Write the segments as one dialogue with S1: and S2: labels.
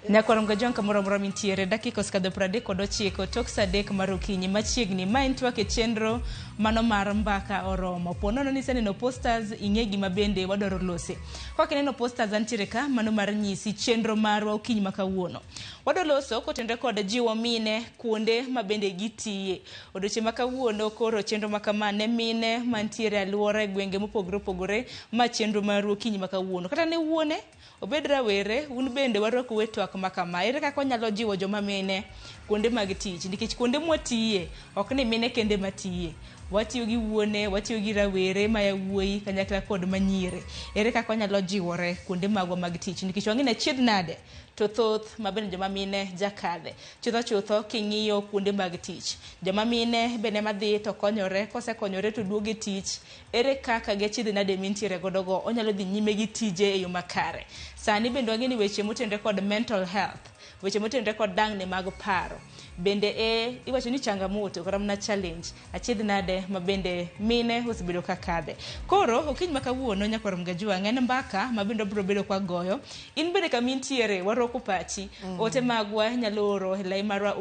S1: Nyakwarom gajon kamoro mintiere dakika oskadho 39 tok saa 3 mar okinyi machiegni ma en twak e chenro mano mar mbaka oromo ponono ni seneno posters ing'e gima bende wadwaro lose kwa kineno posters antiere ka mano mar nyisi chenro marwa okinyi makawuono wadwa loso kotenre kod jiwo mine kuonde ma bende gitiye odiochieng' makawuono koro chenro makama ne mine mantiere aluora e gwenge mopogore opogore ma chenro marwa okinyi makawuono kata ne wuone obed rawere un bende warwako we twak makama ere kaka onyalo jiwo joma mine kuonde mag tich nikech kuonde mwatiye ok ni mine kende matiye watiyo gi wuone watiyo gi rawere ma yawuoyi kanyakla kod manyire ere kaka onyalo jiwore kuonde magwa mag tich nikech wang'e chiedh nade to thoth mabende joma mine jakadhe chutho king'iyo kuonde mag tich joma mine bende madhi to konyore kosekonyore to duoge tich ere kaka gichiedh nade mintiere godogo onyalo dhi nyime gi tije e yo makare sani bende wang'e ni weche motenre kod mental health weche motenre kod dang'ne mag paro bende iwacho ni changamoto kata mna challenge achiedh nade ma bende mine osebedo ka kadhe koro okinyi makawuono nyakwarom gajuang' en mbaka ma bende biro bedo kwa goyo in bende kamintiere waroko pachi ote magwa nyalo oro lai mar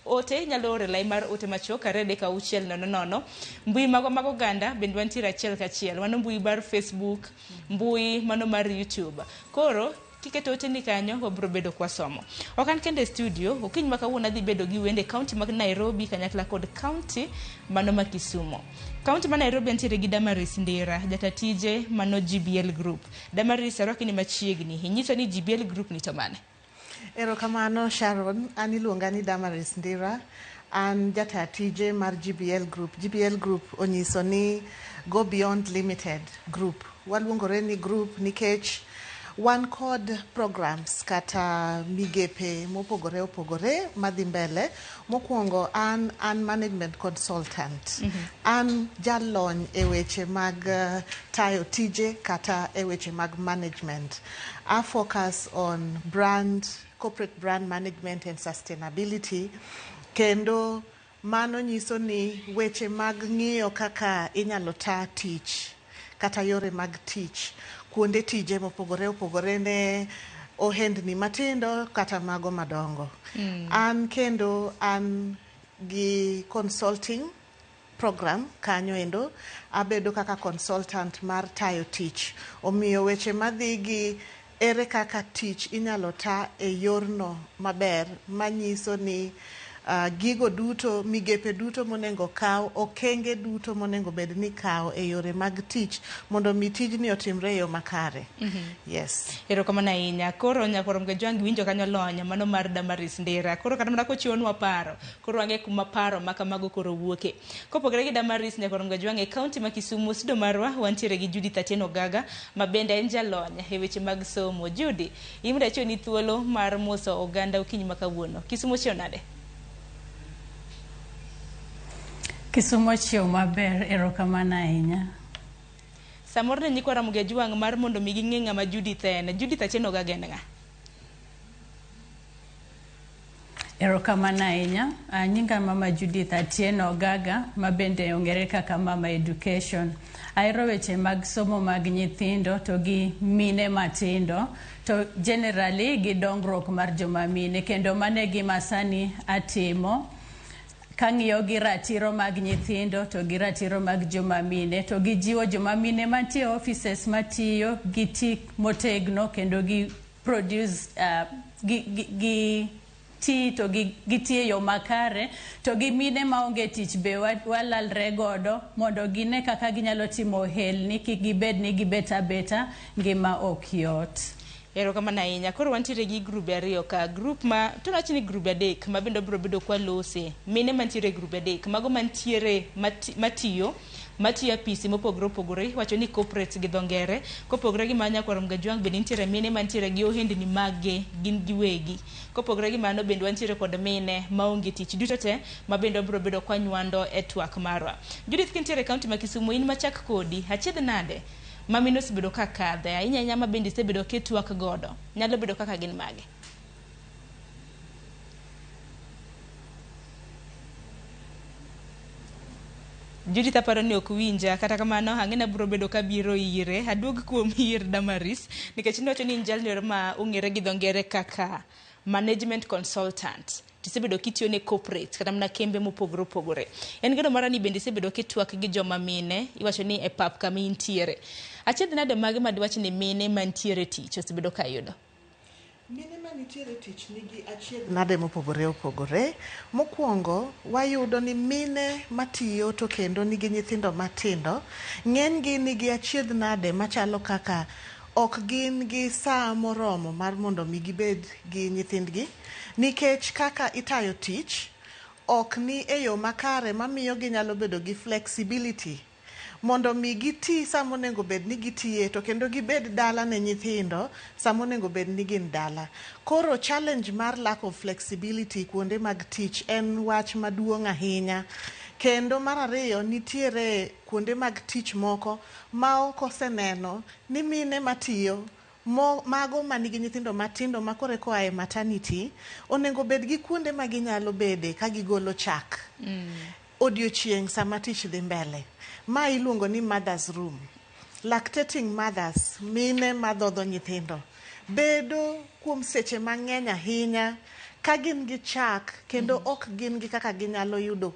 S1: ote nyalo oro lai mar ote machuok kare deka 600 mbui magwa mag oganda bende wantiere achiel kachiel mano mbui bar Facebook mbui mano mar YouTube koro kiketo oteni kanyo wabro bedo kwa somo okan kende studio okinyi makawuono adhi bedo gi wende county mag Nairobi kanyakla kod county mano ma Kisumo county ma Nairobi antiere gi Damaris Ndira jatatije mano GBL group Damaris arwaki machiegni inyiso ni GBL group ni to mane
S2: Erokamano Sharon an iluonga ni Damaris Ndira an jatatije mar GBL group onyiso ni Go Beyond Limited group waluongore ni group nikech wan kod programs kata migepe mopogore opogore madhi mbele mokwongo an management consultant an jalony e weche mag tayo tije kata e weche mag management I focus on corporate brand management and sustainability kendo mano nyiso ni weche mag ng'iyo kaka inyalo ta tich kata yore mag tich kuonde tije mopogore opogore ne ohendni matindo kata mago madongo an kendo an gi consulting program kanyo endo abedo kaka consultant mar tayo tich omiyo weche madhi gi ere kaka tich inyalo ta e yorno maber manyiso ni gigo duto migepe duto monengo kaw okenge duto monengo bed ni kaw e yore mag tich mondo mi tijni otimre yo makare yes
S1: erokamano ahinya koro nyakwarom gajuang' winjo kanyo lony mano mar Damaris Ndira koro kata mana kochiwonwa paro koro ang'e kuma paro makamago koro wuoke kopogore gi Damaris nyakwarom gajuang' e county ma Kisumu studio marwa wantiere gi Judith Atieno Gaga ma bende en jalony e weche mag somo Judy imda chioni thuolo mar moso oganda okinyi makawuono Kisumu chio nade
S3: Kisumo chio maber erokamano ahinya
S1: samoro ne nyikwa Ramogi Juang' mar mondo mi ging'e ng'ama Judith en Judith Atieno Gaga en ng'a
S3: erokamano ahinya nyinga mama Judith Atieno Gaga ma bende ong'ere kaka mama education ahero weche mag somo mag nyithindo to gi mine matindo to generally gi dongruok mar joma mine kendo mane gima sani atimo kang'iyo gi ratiro mag nyithindo to gi ratiro mag joma mine to gi jiwo joma mine mantie offices matiyo gi tik motegno kendo gi produce to gi tiyo yo makare to gi mine maonge tich be walalre godo mondo gine kaka ginyalo timo ohelni kik gibed ni gibet abeta ngima ok yot
S1: erokamano ahinya koro wantiere gi grube ariyo ka group ma to nachi ni grube adek ma bende biro bedo kwa lose mine mantiere grube adek mago mantiere matiyo apisi mopogore opogore wacho ni corporate gi dhongere kopogore gi manya Nyakwarom Gajuang' bende nitiere mine mantiere gi ohendni magge gin giwegi kopogore gi mano bende wantiere kod mine maonge tich duto te ma bende biro bedo kwa nywando e twak marwa Judith kintiere county ma Kisumu in machak kodi achiedh nade mamino osebedo ka kadhe ahinya ma bende isebedo ketwak godo nyalo bedo kaka gin mage Judith aparo ni ok winja, kata kamano ang'ena biro bedo ka biro ire. Aduog kuom ir Damaris nikech nowacho ni jalno ma ong'ere gi dho ngere kaka management consultant. Tisebedo kitiyo ne corporate kata mana kembe mopogore opogore. En geno mara ni bende isebedo kitwak gi joma mine, iwacho ni e pap kama intiere. Achiedh nade mage madwach ni mine mantiere tich osebedo ka yudo?
S2: Mine manitiere tich nigi achiedh nade mopogore opogore. Mokwongo wayudo ni mine matiyo to kendo nigi nyithindo matindo, ng'enygi nigi achiedh nade machalo kaka ok gin gi saa moromo mar mondo mi gibed gi nyithindgi, nikech kaka itayo tich ok ni e yo makare mamiyo ginyalo bedo gi flexibility mondo mi giti samo nego bed ni gitiye to kendo gibed dala ne nyithindo samo nego bed ni gin dala. Koro challenge mar lack of flexibility kuonde mag tich en wach maduong' ahinya. Kendo mar ariyo nitiere kuonde mag tich moko ma ok oseneno ni mine matiyo mago manigi nyithindo matindo makore koa e maternity onego bed gi kuonde ma ginyalo bede ka gigolo chak odiochieng' sama tich dhi mbele. Ma iluongo ni mother's room. Lactating mothers, mine madhodho nyithindo, bedo kuom seche mang'eny ahinya ka gin gi chak kendo ok gin gi kaka ginyalo yudo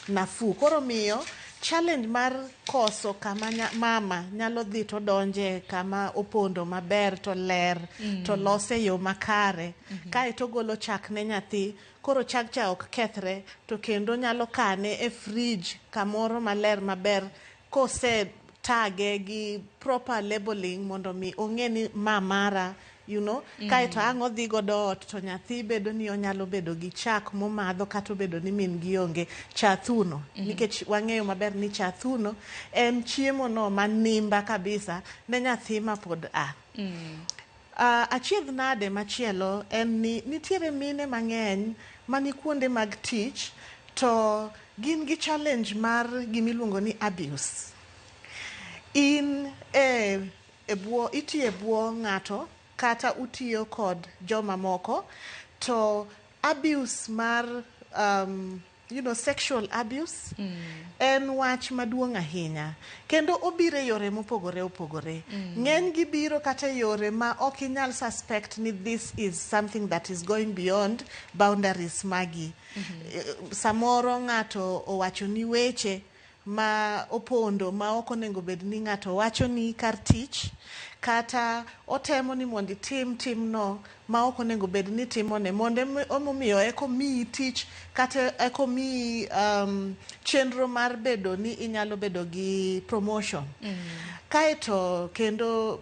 S2: nafu. Koro miyo challenge mar koso kama mama nyalo dhi to donje kama opondo maber to ler to lose yo makare kae to golo chak ne nyathi. Koro chak cha ok kethre to kendo nyalo kane e fridge kamoro maler maber kose tage gi proper labeling mondo mi ong'e ni mamara, you know, kae to ang' odhi godo ot to nyathi bedo ni onyalo bedo gi chak momadho kata bedo ni min gi onge chathuno. Nikech wang'eyo maber ni chathuno en chiemo no manimba kabisa ne nyathi ma pod a. Achiedh nade machielo en ni nitiere mine mang'eny mani kuonde mag tich to gin gi challenge mar gimiluongo ni abuse. In itiyo e bwo ng'ato kata utiyo kod joma moko to abuse mar sexual abuse en wach maduong' ahinya kendo obiro e yore mopogore opogore. Ng'eny gi biro kata yore ma ok inyal suspect ni this is something that is going beyond boundaries magi. Samoro ng'ato owacho ni weche ma opondo ma ok onego bed ni ng'ato wacho ni kar tich, kata otemo ni mondo itim no ma ok onego bed ni timone mondo omiyo eko miyi tich kata eko miyi chenro mar bedo ni inyalo bedo gi promotion. Kaeto kendo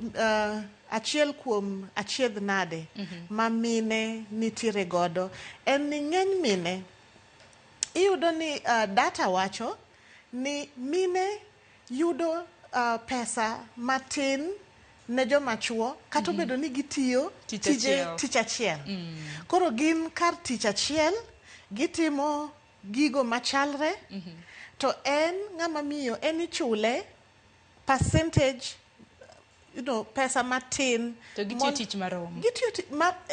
S2: achiel kuom achiedh nade ma mine nitiere godo en ni ng'eny mine iyudo ni data wacho ni mine yudo pesa matin ne joma chuo kata bedo ni gitiyo tich achiel. Koro gin kar tich achiel gitimo gigo machalre to en ng'ama miyo en ichule percentage, pesa matin
S1: to gitiyo tich marom.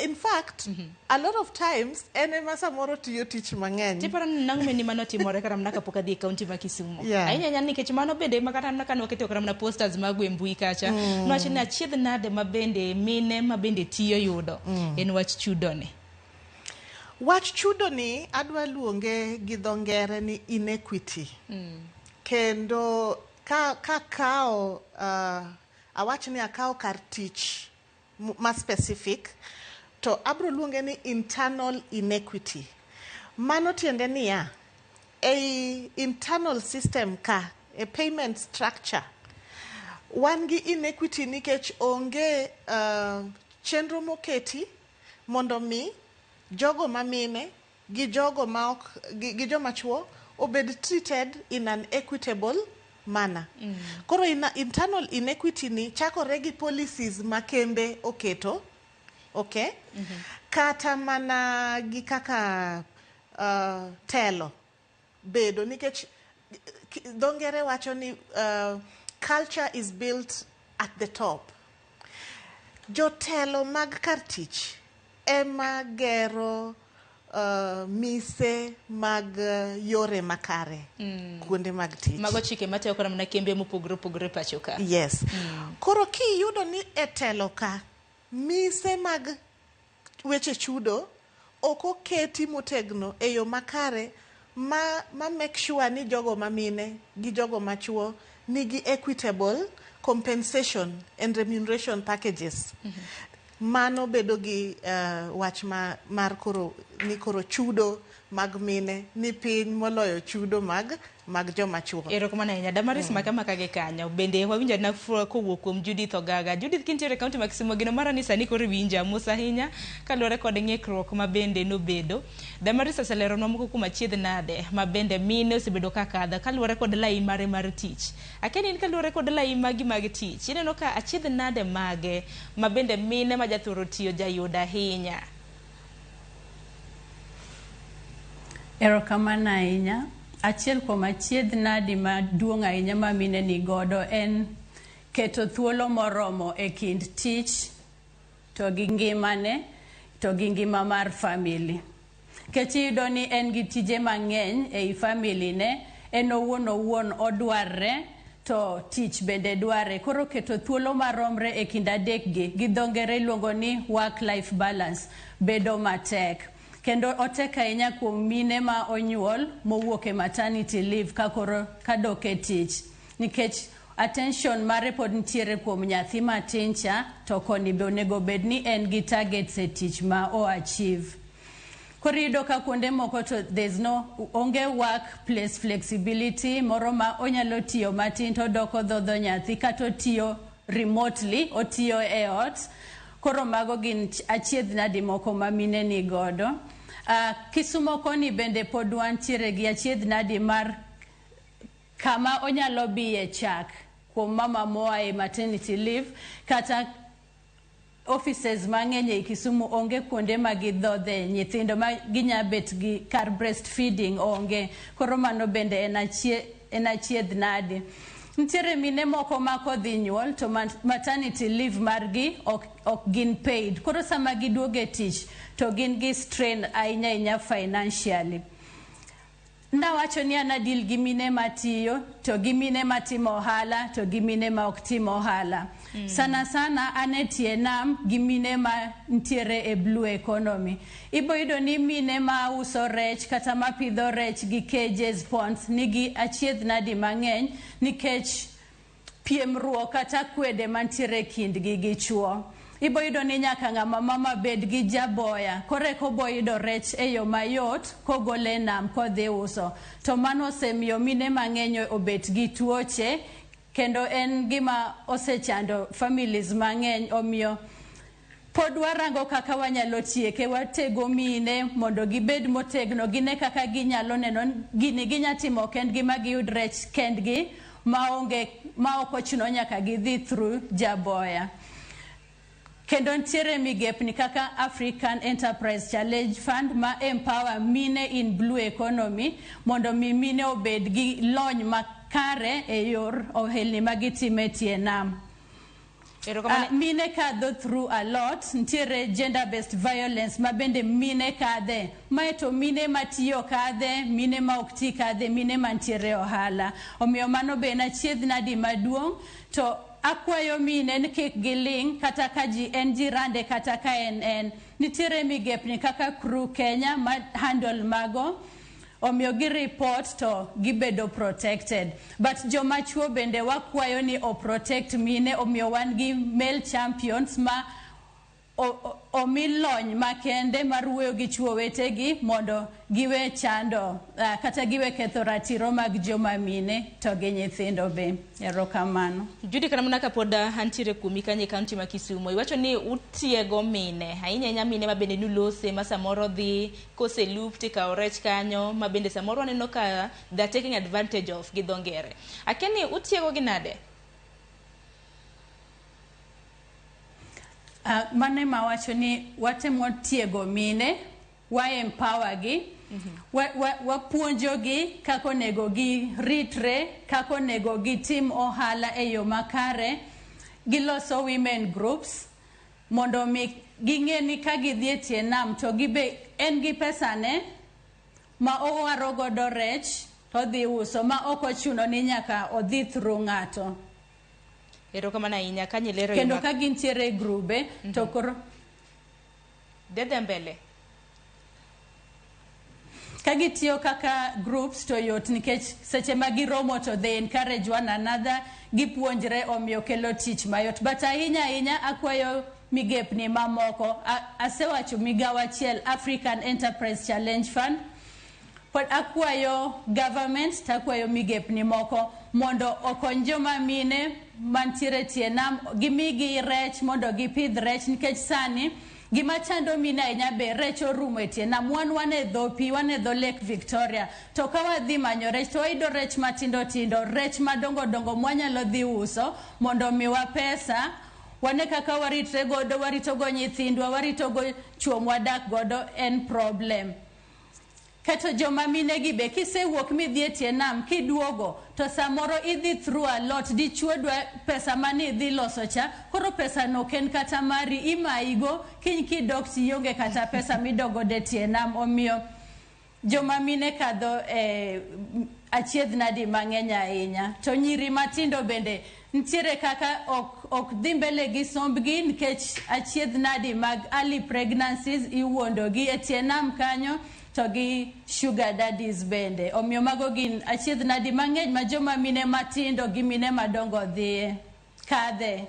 S2: In fact, a lot of times en ema samoro tiyo tich mang'eny.
S1: Tiparo ni nang'o meni mano timore kata mna kapok adhi e kaunti ma Kisumu. Ahinya nikech mano bende makata mna kano keto kata mna posters mag mbui kacha. Nowacho ni achiedh nade mabende mine mabende tiyo yudo en wach chudone.
S2: Wach chudoni adwa luonge gi dho ngere ni inequity. Kendo ka kao awach ni akawo kar tich ma specific to abro luonge ni internal inequity. Mano tiende niya, internal system ka a payment structure wan gi inequity nikech onge chenro moketi mondo mi jogo mamine gi jogo ma ok gi joma chuo obed treated in an equitable manner. Koro internal inequity ni chakore gi policies makembe oketo, okay? Kata mana gi kaka telo bedo nikech dho ngere wacho ni culture is built at the top. Jotelo mag kar tich ema gero mise mag yore makare kuonde mag tich.
S1: Mago chike mateo kora mna kembe mopogore pacho ka.
S2: Yes. Koro kiyudo ni etelo ka mise mag weche chudo oko keti motegno e yo makare ma make sure ni jogo mamine gi jogo machuo nigi equitable compensation and remuneration packages. Mano bedo gi wach mar koro chudo mag mine ni piny moloyo chudo mag joma chuo.
S1: Erokamano ahinya Damaris maka ge kanyo. Bende wawinja na kowuok kuom Judith Ogaga. Judith kintiere kaunti ma Kisumu gino mara ni sani koro winja mos ahinya kaluwore kod ng'ikruok ma bende nobedo. Damaris oseleronwa moko kuom achiedh nade ma bende mine osebedo ka kadha kaluwore kod lai mare mar tich. Akia ni kaluwore kod lai magi mag tich. Ineno ka achiedh nade mage ma bende mine ma jathoro tiyo jayudo ahinya.
S3: Erokamano ahinya. Achiel kuom achiedh nadi maduong' ahinya ma mine ni godo en keto thuolo moromo e kind tich to gi ngimane to gi ngima mar family. Kech iyudo ni en gi tije mang'eny ei family ne, en owuon odwarre to tich bende dware. Koro keto thuolo maromre e kind adekgi gi dho ngere iluongo ni work life balance bedo matek. Kendo otek ahinya kuom mine ma onyuol mowuok e maternity leave kadok e tich. Nikech attention mare pod nitiere kuom nyathi matin cha to koni be onego bed ni en gi targets e tich ma achieve. Koro iyudo ka kuonde moko to there's onge workplace flexibility moro ma onyalo tiyo matin to doko dhodho nyathi kata otiyo remotely, otiyo e ot. Koro mago gin achiedh nadi moko ma mine ni godo. Kisumo koni bende pod wantiere gi achiedh nadi mar kama onyalo biye chak kuom mama moa e maternity leave kata offices mang'eny e Kisumu onge kuonde ma gidhodhe nyithindo ma ginyabet gi kar breastfeeding onge. Koro mano bende en achiedh nadi. Ntiere mine moko ma kodhi nyuol to maternity leave margi ok gin paid. Koro sama giduoge tich to gin gi strain ahinya financially. Nawacho ni anadil gi mine matiyo to gi mine matimo ohala to gi mine ma ok timo ohala. Sana anetie nam gi mine ma ntiere e blue economy. Ibo yudo ni mine ma uso rech kata ma pidho rech gi cages ponds nigi achiedh nadi mang'eny nikech piemruok kata kwede mantiere kindgi gi chuo. Ibo yudo ni nyaka ng'ama mama bed gi jaboya koreko bo yudo rech e yo mayot kogole nam kodhi uso. To mano osemiyo mine mang'eny obet gi tuoche kendo en gima osechando families mang'eny. Omiyo pod warango kaka wanyalo tieke, watego mine mondo gibed motegno, gine kaka ginyalo neno gini ginyatimo kendgi ma giyud rech kendgi ma ok ochuno nyaka gidhi through jaboya. Kendo ntiere migepni kaka African Enterprise Challenge Fund ma empower mine in blue economy mondo mine obed gi lony makare e yor ohelni magitime tie nam. Mine kadho through a lot. Ntiere gender based violence ma bende mine kadhe. Maeto mine matiyo kadhe, mine ma ok ti kadhe, mine mantiere ohala. Omiyo mano be en achiedh nadi maduong' to akwayo mine ni kik giling kata ka ji en jirande kata ka en. Nitiere migepni kaka Crew Kenya ma handle mago. Omiyo gi report to gibedo protected. But joma chuo bende wakwayo ni o protect mine. Omiyo wan gi male champions ma omi lony makende mar wuoyo gi chuo wetegi mondo giwe chando kata giwe ketho ratiro mag joma mine to gi nyithindo be. Erokamano.
S1: Judy karamuna kapod antiere kuomi kanye kaunti ma Kisumu. Iwacho ni utiego mine ahinya mine ma bende nulose ma samoro dhi kose loop tika rech kanyo ma bende samoro aneno ka they are taking advantage of gi dho ngere. Akeni utiego gi nade?
S3: Mane mawacho ni watemo tiego mine, wa empower gi, wapuonjo gi kako nego gi ritre, kako nego gi tim ohala e yo makare, giloso women groups, mondo mi ging'eni ka gidhi e tie nam to gibe en gi pesa ne ma owaro godo rech to dhi uso ma ok ochuno ni nyaka odhi through ng'ato.
S1: Erokamano ahinya Kanye lero
S3: kendo ka gintiere e grube to koro
S1: dede mbele
S3: ka gitiyo kaka groups to yot nikech seche ma giromo to they encourage one another, gipuonjre omiyo kelo tich mayot. But ahinya akwayo migepni mamoko, asewacho migawo achiel African Enterprise Challenge Fund, pod akwayo government takwayo migepni moko mondo okony joma mine mantiere tie nam, gimigi rech mondo gipidh rech nikech sani gima chando mine ahinya be rech orumo e tie nam. Wan e dho pi, wan e dho Lake Victoria, to ka wadhi manyo rech to wayudo rech matindo tindo, rech madongo dongo mwanyalo dhi uso mondo miwa pesa, wane kaka waritre godo, warito go nyithindwa, warito go chuo mwadak godo, en problem. Kato joma mine gi be kisewuok midhi e tie nam kiduogo to samoro idhi through a lot, dichuo dwa pesa mani idhi loso cha, koro pesa no ken kata mari imaigo kiny kidok tiyonge kata pesa midogo de tie nam. Omiyo joma mine kadho achiedh nadi mang'eny ahinya. To nyiri matindo bende ntiere kaka ok dhi mbele gi sombgi nikech achiedh nadi mag early pregnancies iwuondogi e tie nam kanyo, to gi sugar daddies bende. Omiyo mago gin achiedh nadi mang'eny ma joma mine matindo gi mine madongo dhiye kadhe.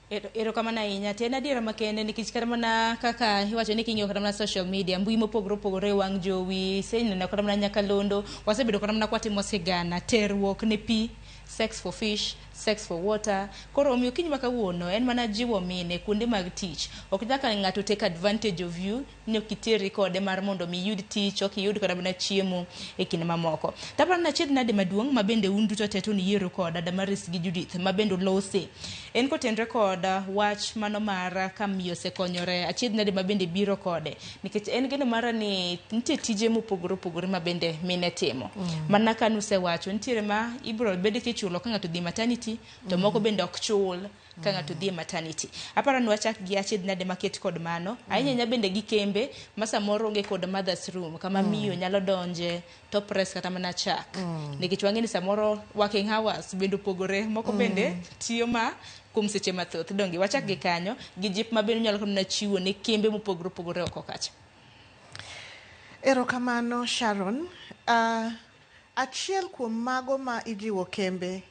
S1: Erokamano ahinya. To en adiera makende nikech kata mana kaka iwacho ni king'iyo kata mana social media, mbui mopogore opogore, wang' jowi, iseneno kata mana nyakalondo, wasebedo kata mana kwatimo sigana, terruok ne pi, sex for fish, sex for water. Koro omiyo kiny makawuono en mana jiwo mine kuonde mag tich. Ok nyaka ng'ato take advantage of you ni ok iteri kode mar mondo mi yud tich, ok iyud kata mana chiemo e kinde mamoko. Taparo na achiedh nade maduong' ma bende un duto te to niyiero koda Damaris gi Judith ma bende lose. En kotenre koda wach mano mara ka miyo osekonyore, achiedh nade ma bende biro kode nikech en geno mara ni nitie tije mopogore opogore ma bende mine timo. Mana ka nusewacho nitiere ma ibro bede kichulo ka ng'ato dhi maternity, to moko bende ok chul ka ng'ato dhi maternity. Aparo ni wachak gi achiedh nade maket kod mano. Ahinya bende gi kembe ma samoro onge kod mother's room kama miyo nyalo donje to press kata mana chak. Nikech wang'eni samoro working hours bende opogore, moko bende tiyo ma kuom seche mathoth. Donge wachak gi kanyo gi jip ma bende nyalo kona chiwo ne kembe mopogore opogore oko kacha.
S2: Erokamano Sharon. Achiel kuom mago ma ijiwo kembe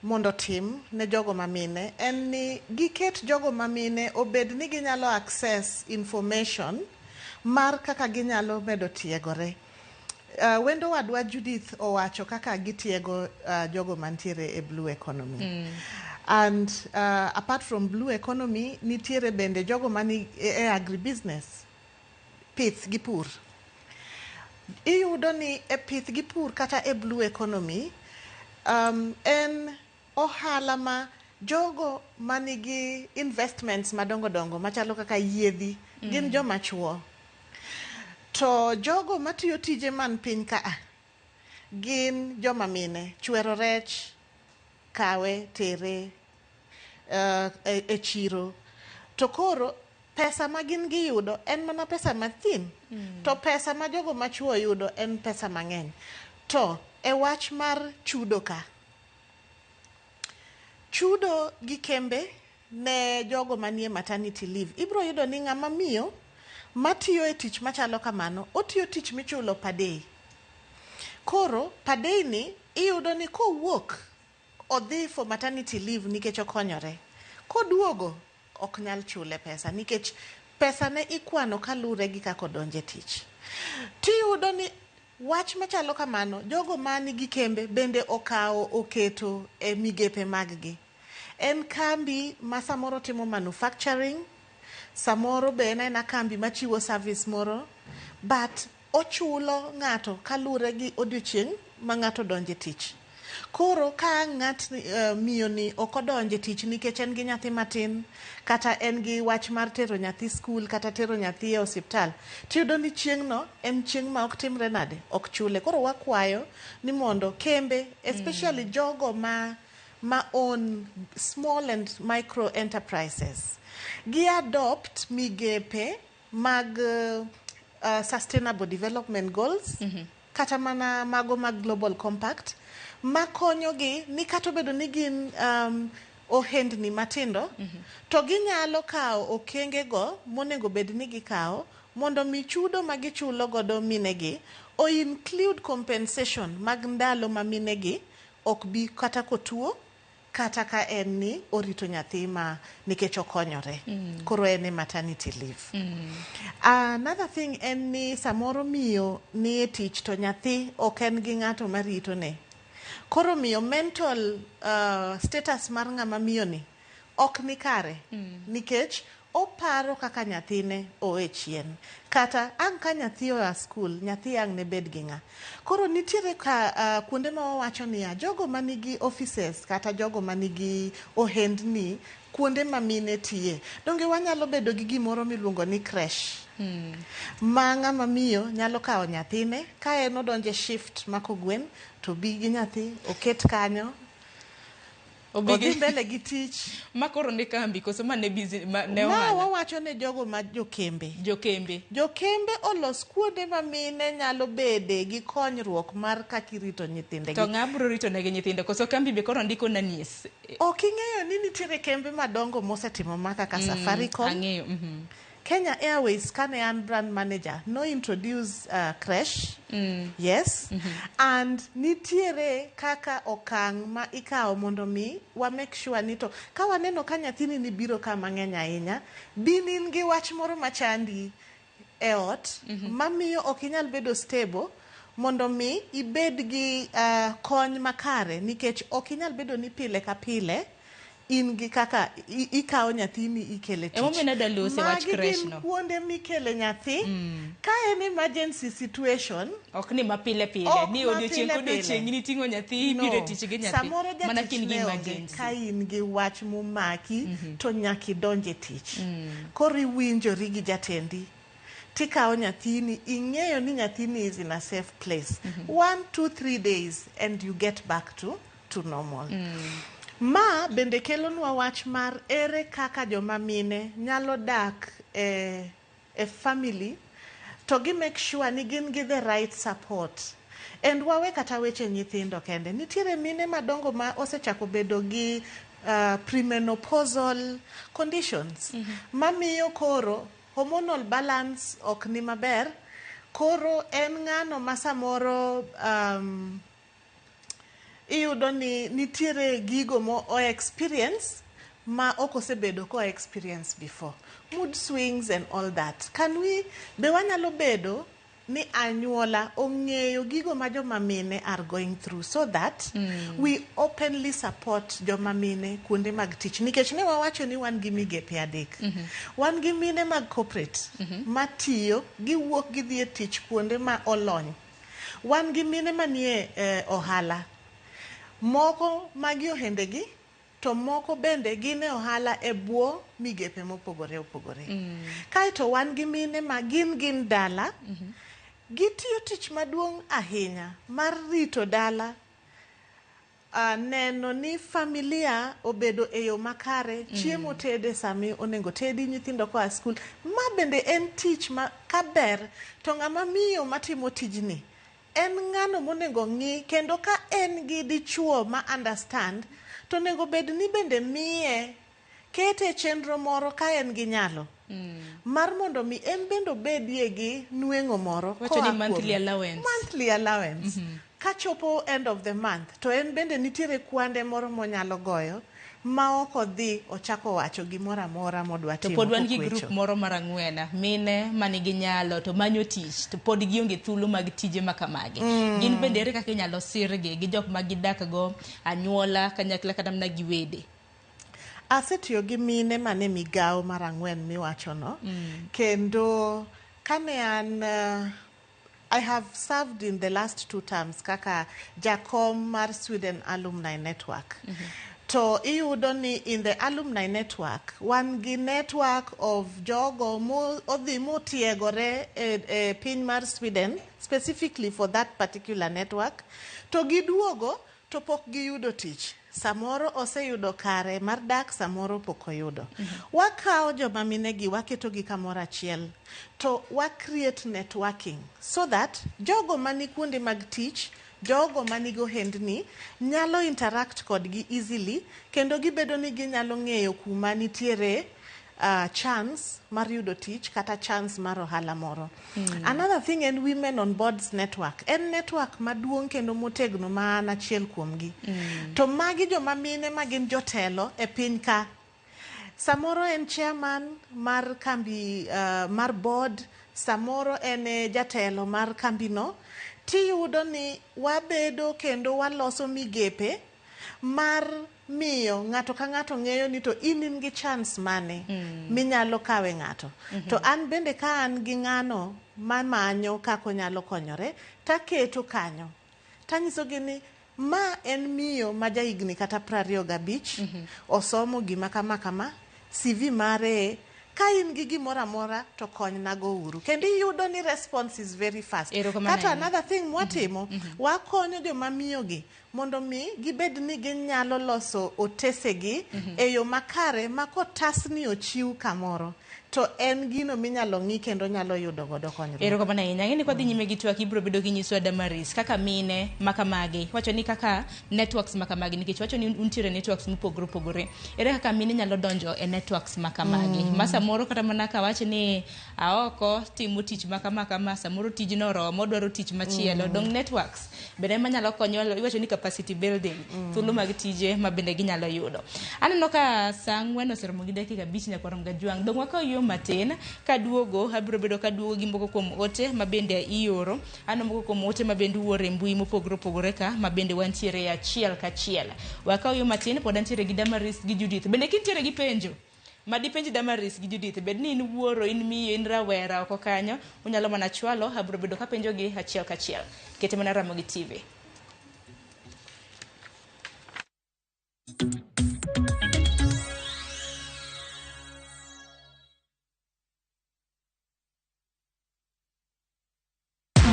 S2: mondo tim ne jogo mamine en ni giket jogo mamine obed ni ginyalo access information mar kaka ginyalo medo tiegore. Wendo wadwa Judith owacho kaka gitiego jogo mantiere e blue economy. And apart from blue economy, nitiere bende jogo mani e agribusiness, pith gi pur. Iyudo ni e pith gi pur kata e blue economy en ohala ma jogo manigi investments madongo dongo machalo kaka yiedhi gin joma chuo. To jogo matiyo tije man piny ka gin joma mine, chwero rech, kawe, tere e chiro. To koro pesa ma gin giyudo en mana pesa mathin. To pesa ma jogo machuo yudo en pesa mang'eny. To e wach mar chudo ka, chudo gi kembe ne jogo manie maternity leave, ibro yudo ni ng'ama miyo matiyo e tich machalo kamano, otiyo tich michulo per day. Koro per day ni iyudo ni kowuok odhi for maternity leave nikech okonyore, koduogo ok nyal chule pesa nikech pesa ne ikwano kalure gi kako donje tich. Tiyudo ni wach machalo kamano jogo mani gi kembe bende okawo oketo e migepe maggi. En kambi ma samoro timo manufacturing, samoro be en kambi machiwo service moro, but ochulo ng'ato kalure gi odiochieng' ma ng'ato donje tich. Koro ka ng'at miyo ni ok odonje tich nikech en gi nyathi matin kata en gi wach mar tero nyathi skul kata tero nyathi e osiptal, tiyudo ni chieng'no en chieng' ma ok timre nade, ok chule. Koro wakwayo ni mondo kembe, especially jogo ma own small and micro enterprises, gi adopt migepe mag sustainable development goals kata mana mago mag global compact makonyogi ni kata obedo ni gin ohendni matindo to ginyalo kawo okengego monego bed ni gikawo mondo mi chudo ma gichulo godo minegi o include compensation mag ndalo ma minegi ok bi kata kotuo kata ka en ni orito nyathi ma nikech okonyore koro en maternity leave. Another thing en ni samoro miyo ni e tich to nyathi ok en gi ng'ato marito ne, koro miyo mental status mar ng'ama miyo ni ok ni kare nikech oparo kaka nyathine owe chien kata ang' ka nyathi oa skul nyathi ang' ne bed gi ng'a. Koro nitiere ka kuonde ma wawacho niya jogo manigi offices kata jogo manigi ohendni kuonde ma mine tiye donge wanyalo bedo gi gimoro miluongo ni creche ma ng'ama miyo nyalo kawo nyathine ka en odonje shift mako gwen to bi gi nyathi oket kanyo odhi mbele gi tich
S1: makoro ne kambi koso mane busy ne
S2: ohala. Wawacho ne jogo ma jokembe olos kuonde ma mine nyalo bede gi konyruok mar kaka irito nyithindegi.
S1: To ng'a biro rito negi nyithinde koso kambi be koro ndiko na nies?
S2: Ok ing'eyo ni nitiere kembe madongo mosetimo maka ka Safaricom.
S1: Ang'eyo.
S2: Kenya Airways kane an brand manager no introduce creche. Yes. And nitiere kaka okang' ma ikawo mondo mi wa make sure ni to ka waneno ka nyathini ni biro ka mang'eny ahinya binin gi wach moro machandi e ot mamiyo ok inyal bedo stable mondo mi ibed gi kony makare nikech ok inyal bedo ni pile ka pile in gi kaka ikawo nyathini ikele tich.
S1: Wach creche no.
S2: Kuonde mikele nyathi ka en emergency situation
S1: ok ni mapile pile ni odiochieng' ni ting'o nyathi ibiro tich gi nyathi
S2: mana kin gi emergency ka in gi wach momaki to nyaki donje tich koro iwinjori gi jatendi tikawo nyathini ing'eyo ni nyathini is in a safe place 1, 2, 3 days and you get back to normal. Ma bende kelonwa wach mar ere kaka joma mine nyalo dak e family to gi make sure ni gin gi the right support. And wawe kata weche nyithindo kende nitiere mine madongo ma osechako bedo gi premenopausal conditions mamiyo koro hormonal balance ok ni maber, koro en ng'ano ma samoro iyudo ni nitiere gigo mo o experience ma ok osebedo ko experience before, mood swings and all that. Can we be wanyalo bedo ni anyuola ong'eyo gigo ma joma mine are going through so that we openly support joma mine kuonde mag tich nikech ne wawacho ni wan gi migepe adek. Wan gi mine mag corporate matiyo giwuok gidhi e tich kuonde ma olony, wan gi mine manie ohala moko magi ohendegi to moko bende gine ohala e bwo migepe mopogore opogore. Kaeto wan gi mine ma gin dala gitiyo tich maduong' ahinya mar rito dala, neno ni familia obedo e yo makare, chiemo tede sami onego tedi, nyithindo koa skul. Ma bende en tich ma kaber to ng'ama miyo matimo tijni en ng'ano monego ng'i kendo ka en gi dichuo ma understand to nego bed ni bende miye kete chenro moro ka en gi nyalo mar mondo mi en bendo bedie gi nueng'o moro
S1: monthly
S2: allowance ka chopo end of the month to en bende nitiere kwande moro monyalo goyo ma ok odhi ochako wacho gimoro amora modwa timo.
S1: To pod wan gi group moro mar ang'wen mine manigi nyalo to manyo tich to pod gionge thuolo mag tije makamagi. Gin bende ere kaka inyalo sirgi gi jok ma gidak go anyuola kanyakla kata mana gi wede?
S2: Asetiyo gi mine mane migawo mar ang'wen miwacho no kendo kane an I have served in the last 2 terms kaka jakom mar Sweden Alumni Network. To iyudo ni in the alumni network wan gi network of jogo odhi motiegore e piny mar Sweden specifically for that particular network to giduogo to pok giyudo tich. samoro oseyudo kare mar dak, samoro pok oyudo. Wakao joma mine gi waketo gi kamoro achiel to wa create networking so that jogo mani kuonde mag tich, jogo mani go hendni nyalo interact kodgi easily, kendo gibedo ni ginyalo ng'eyo kuma nitiere chance mar yudo tich kata chance mar ohala moro. Another thing en women on boards network. En network maduong' kendo motegno ma an achiel kuomgi. To magi joma mine magin jotelo e piny ka. Samoro en chairman mar kambi mar board, samoro en jatelo mar kambino. Tiyudo ni wabedo kendo waloso migepe mar miyo ng'ato ka ng'ato ng'eyo ni to in gi chance mane minyalo kawe ng'ato. To an bende ka an gi ng'ano mamanyo kako nyalo konyore, taketo kanyo. Tanyiso gi ni ma en miyo ma jahigni kata 25, osomo gima kama, CV mare ka in gi gimoro amora to kony nago uru. Kendo iyudo ni response is very fast. Kata another thing mwatimo, wakonyo joma miyo gi mondo mi gibed ni ginyalo loso otesegi e yo makare ma kotasni ochiw kamoro to en gino minyalo ng'i kendo nyalo yudo godo konyruok.
S1: Erokamano ahinya. Ng'eni kwa dhi nyime gi twak ibiro bedo gi nyiso Damaris kaka mine makamagi. Wacho ni kaka networks makamagi, nikech wacho ni untiere networks mopogore opogore. Ere kaka mine nyalo donjo e networks makamagi. Masa moro kata mana ka wacho ni aoko timo tich makama, samoro tijno oromo, dwaro tich machielo. Dong networks bende manyalo konyo, iwacho ni capacity building, thuolo mag tije ma bende ginyalo yudo. Aneno ka saa 4 oseromo gi dakika 5 nyaka rom gajwang'. Dong wakaw yo matin kaduogo, abiro bedo kaduogo gi moko kuom ote mabende ioro. Ano moko kuom ote mabende uoro e mbui mopogore opogore ka mabende wantiere achiel kachiel. Wakaw yo matin pod antiere gi Damaris gi Judith. Bende kintiere gi penjo madi penji Damaris gi Judith, bed ni in wuoro, in miyo, in rawera oko kanyo, unyalo mana chwalo, abiro bedo ka penjo gi achiel kachiel. Kete mana Ramogi TV.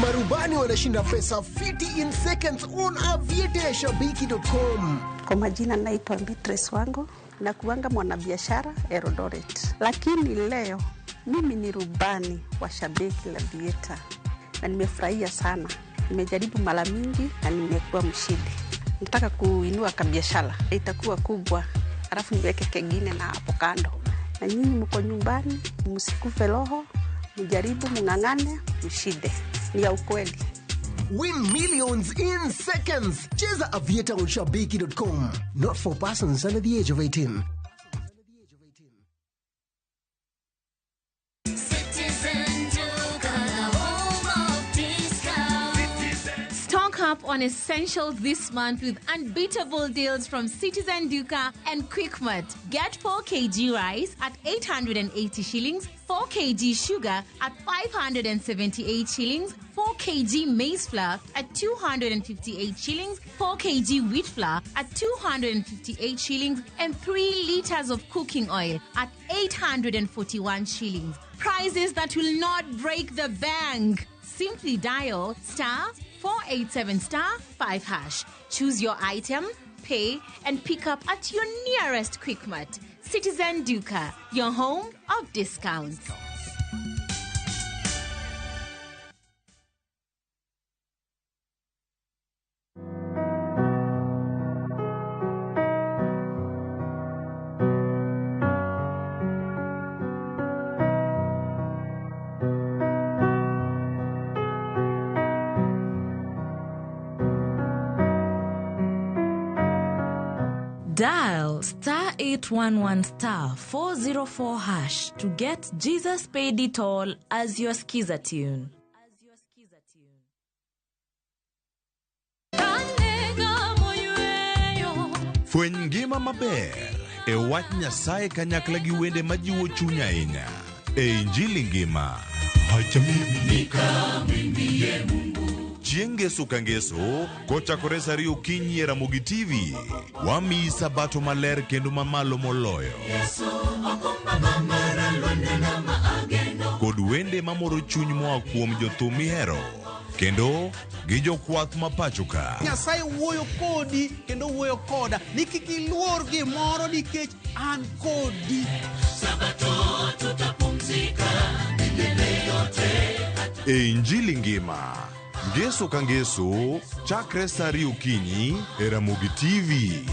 S4: Marubani wanashinda pesa 50 in seconds on aviateshabiki.com.
S5: Kwa majina naitwa Beatrice wangu na kuanga mwanabiashara Eldoret. Lakini leo mimi ni rubani wa Shabiki la Aviator na nimefurahia sana. Nimejaribu mara mingi na nimekuwa mshindi. Nataka kuinua biashara itakuwa kubwa, alafu niweke kengine na hapo kando. Na nyinyi mko nyumbani, msikufe roho, mjaribu, mng'ang'ane, mshinde. Ni ya ukweli.
S4: Win millions in seconds. Cheza Aviator on Shabiki.com. Not for persons under the age of 18.
S6: Stock up on essentials this month with unbeatable deals from Citizen Duka and Quickmart. Get 4 kg rice at 880 shillings, 4 kg sugar at 578 shillings, 4 kg maize flour at 258 shillings, 4 kg wheat flour at 258 shillings, and 3 liters of cooking oil at 841 shillings. Prices that will not break the bank. Simply dial *487*5#. Choose your item, pay, and pick up at your nearest Quickmart. Citizen Duka, your home of discounts.
S7: Dial *811*404# to get Jesus Paid It All as your skiza tune.
S8: Fweny ngima maber e wach Nyasaye kanyakla gi wende majiwo chuny ahinya e Injili ngima. Chieng' Ngeso ka Ngeso, kochakore saa 2 okinyi e Ramogi TV, wamiyi sabato maler kendo mamalo moloyo. Kod wende mamoro chuny moa kuom jothum mihero, kendo gi jokwath ma pacho ka.
S9: Nyasaye wuoyo kodi kendo wuoyo koda ni kik iluor gimoro nikech an kodi.
S10: Sabato tutapumzika milele yote.
S8: E Injili ngima, Ngeso ka ngeso, chakre saa 2 okinyi e Ramogi TV.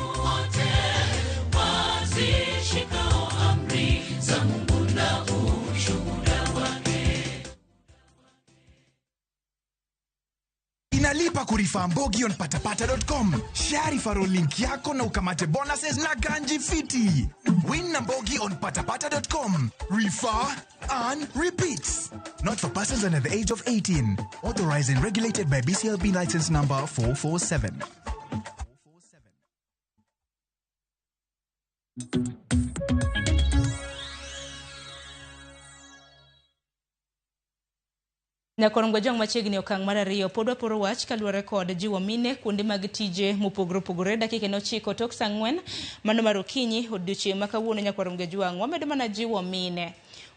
S11: Inalipa kurifa Mbogi on patapata.com. Share referral link yako na ukamate bonuses na ganji fiti. Win na Mbogi on patapata.com. Refer and repeat. Not for persons under the age of 18. Authorized and regulated by BCLB license number 447.
S1: Nyakorongo jong machiegni okang' mar 2 pod waporo wach kaluwore kod jiwo mine kuonde mag tije mopogore opogore dakika 9 tok saa 4 mano mar okinyi odiochieng' ma kawuono nyakorongo jwang' wamedo mana jiwo mine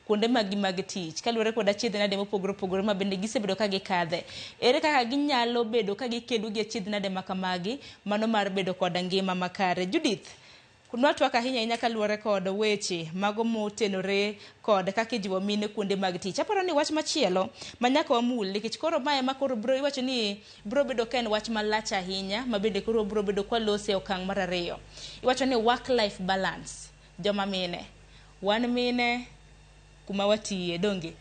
S1: kuonde mag tich kaluwore kod achiedh nade mopogore opogore ma bende gisebedo ka gikadhe. Ere kaka ginyalo bedo ka gikedo gi achiedh nade makamagi mano mar bedo kod ngima makare. Judith, kunwatwa kahinya kaluwore kod weche mago motenore kod kaka jiwo mine kuonde mag tich. Aparo ni wach machielo manyaka wamul nikech koro mae ma koro bro iwacho ni bro bedo ken wach malach ahinya ma bende koro bro bedo kwa lose okang' mar 2. Iwacho ni work life balance. Joma mine, wan mine kuma watiye donge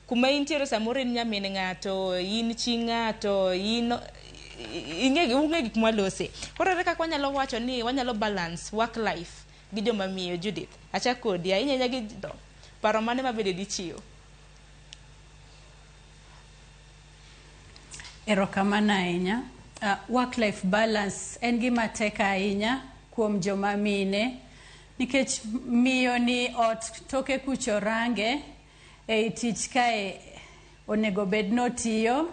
S1: kuma intiere samoro in nyamine ng'ato, in chi ng'ato, in ung'e gik mwalose. Koro ere kaka wanyalo wacho ni wanyalo balance work life gi joma miyo. Judith, acha kodi ahinya gi paro mane mabede dichiwo.
S3: Erokamano ahinya. Work life balance en gima tek ahinya kuom joma mine nikech miyo ni ot toke kucho range e tich kae onego bed notiyo.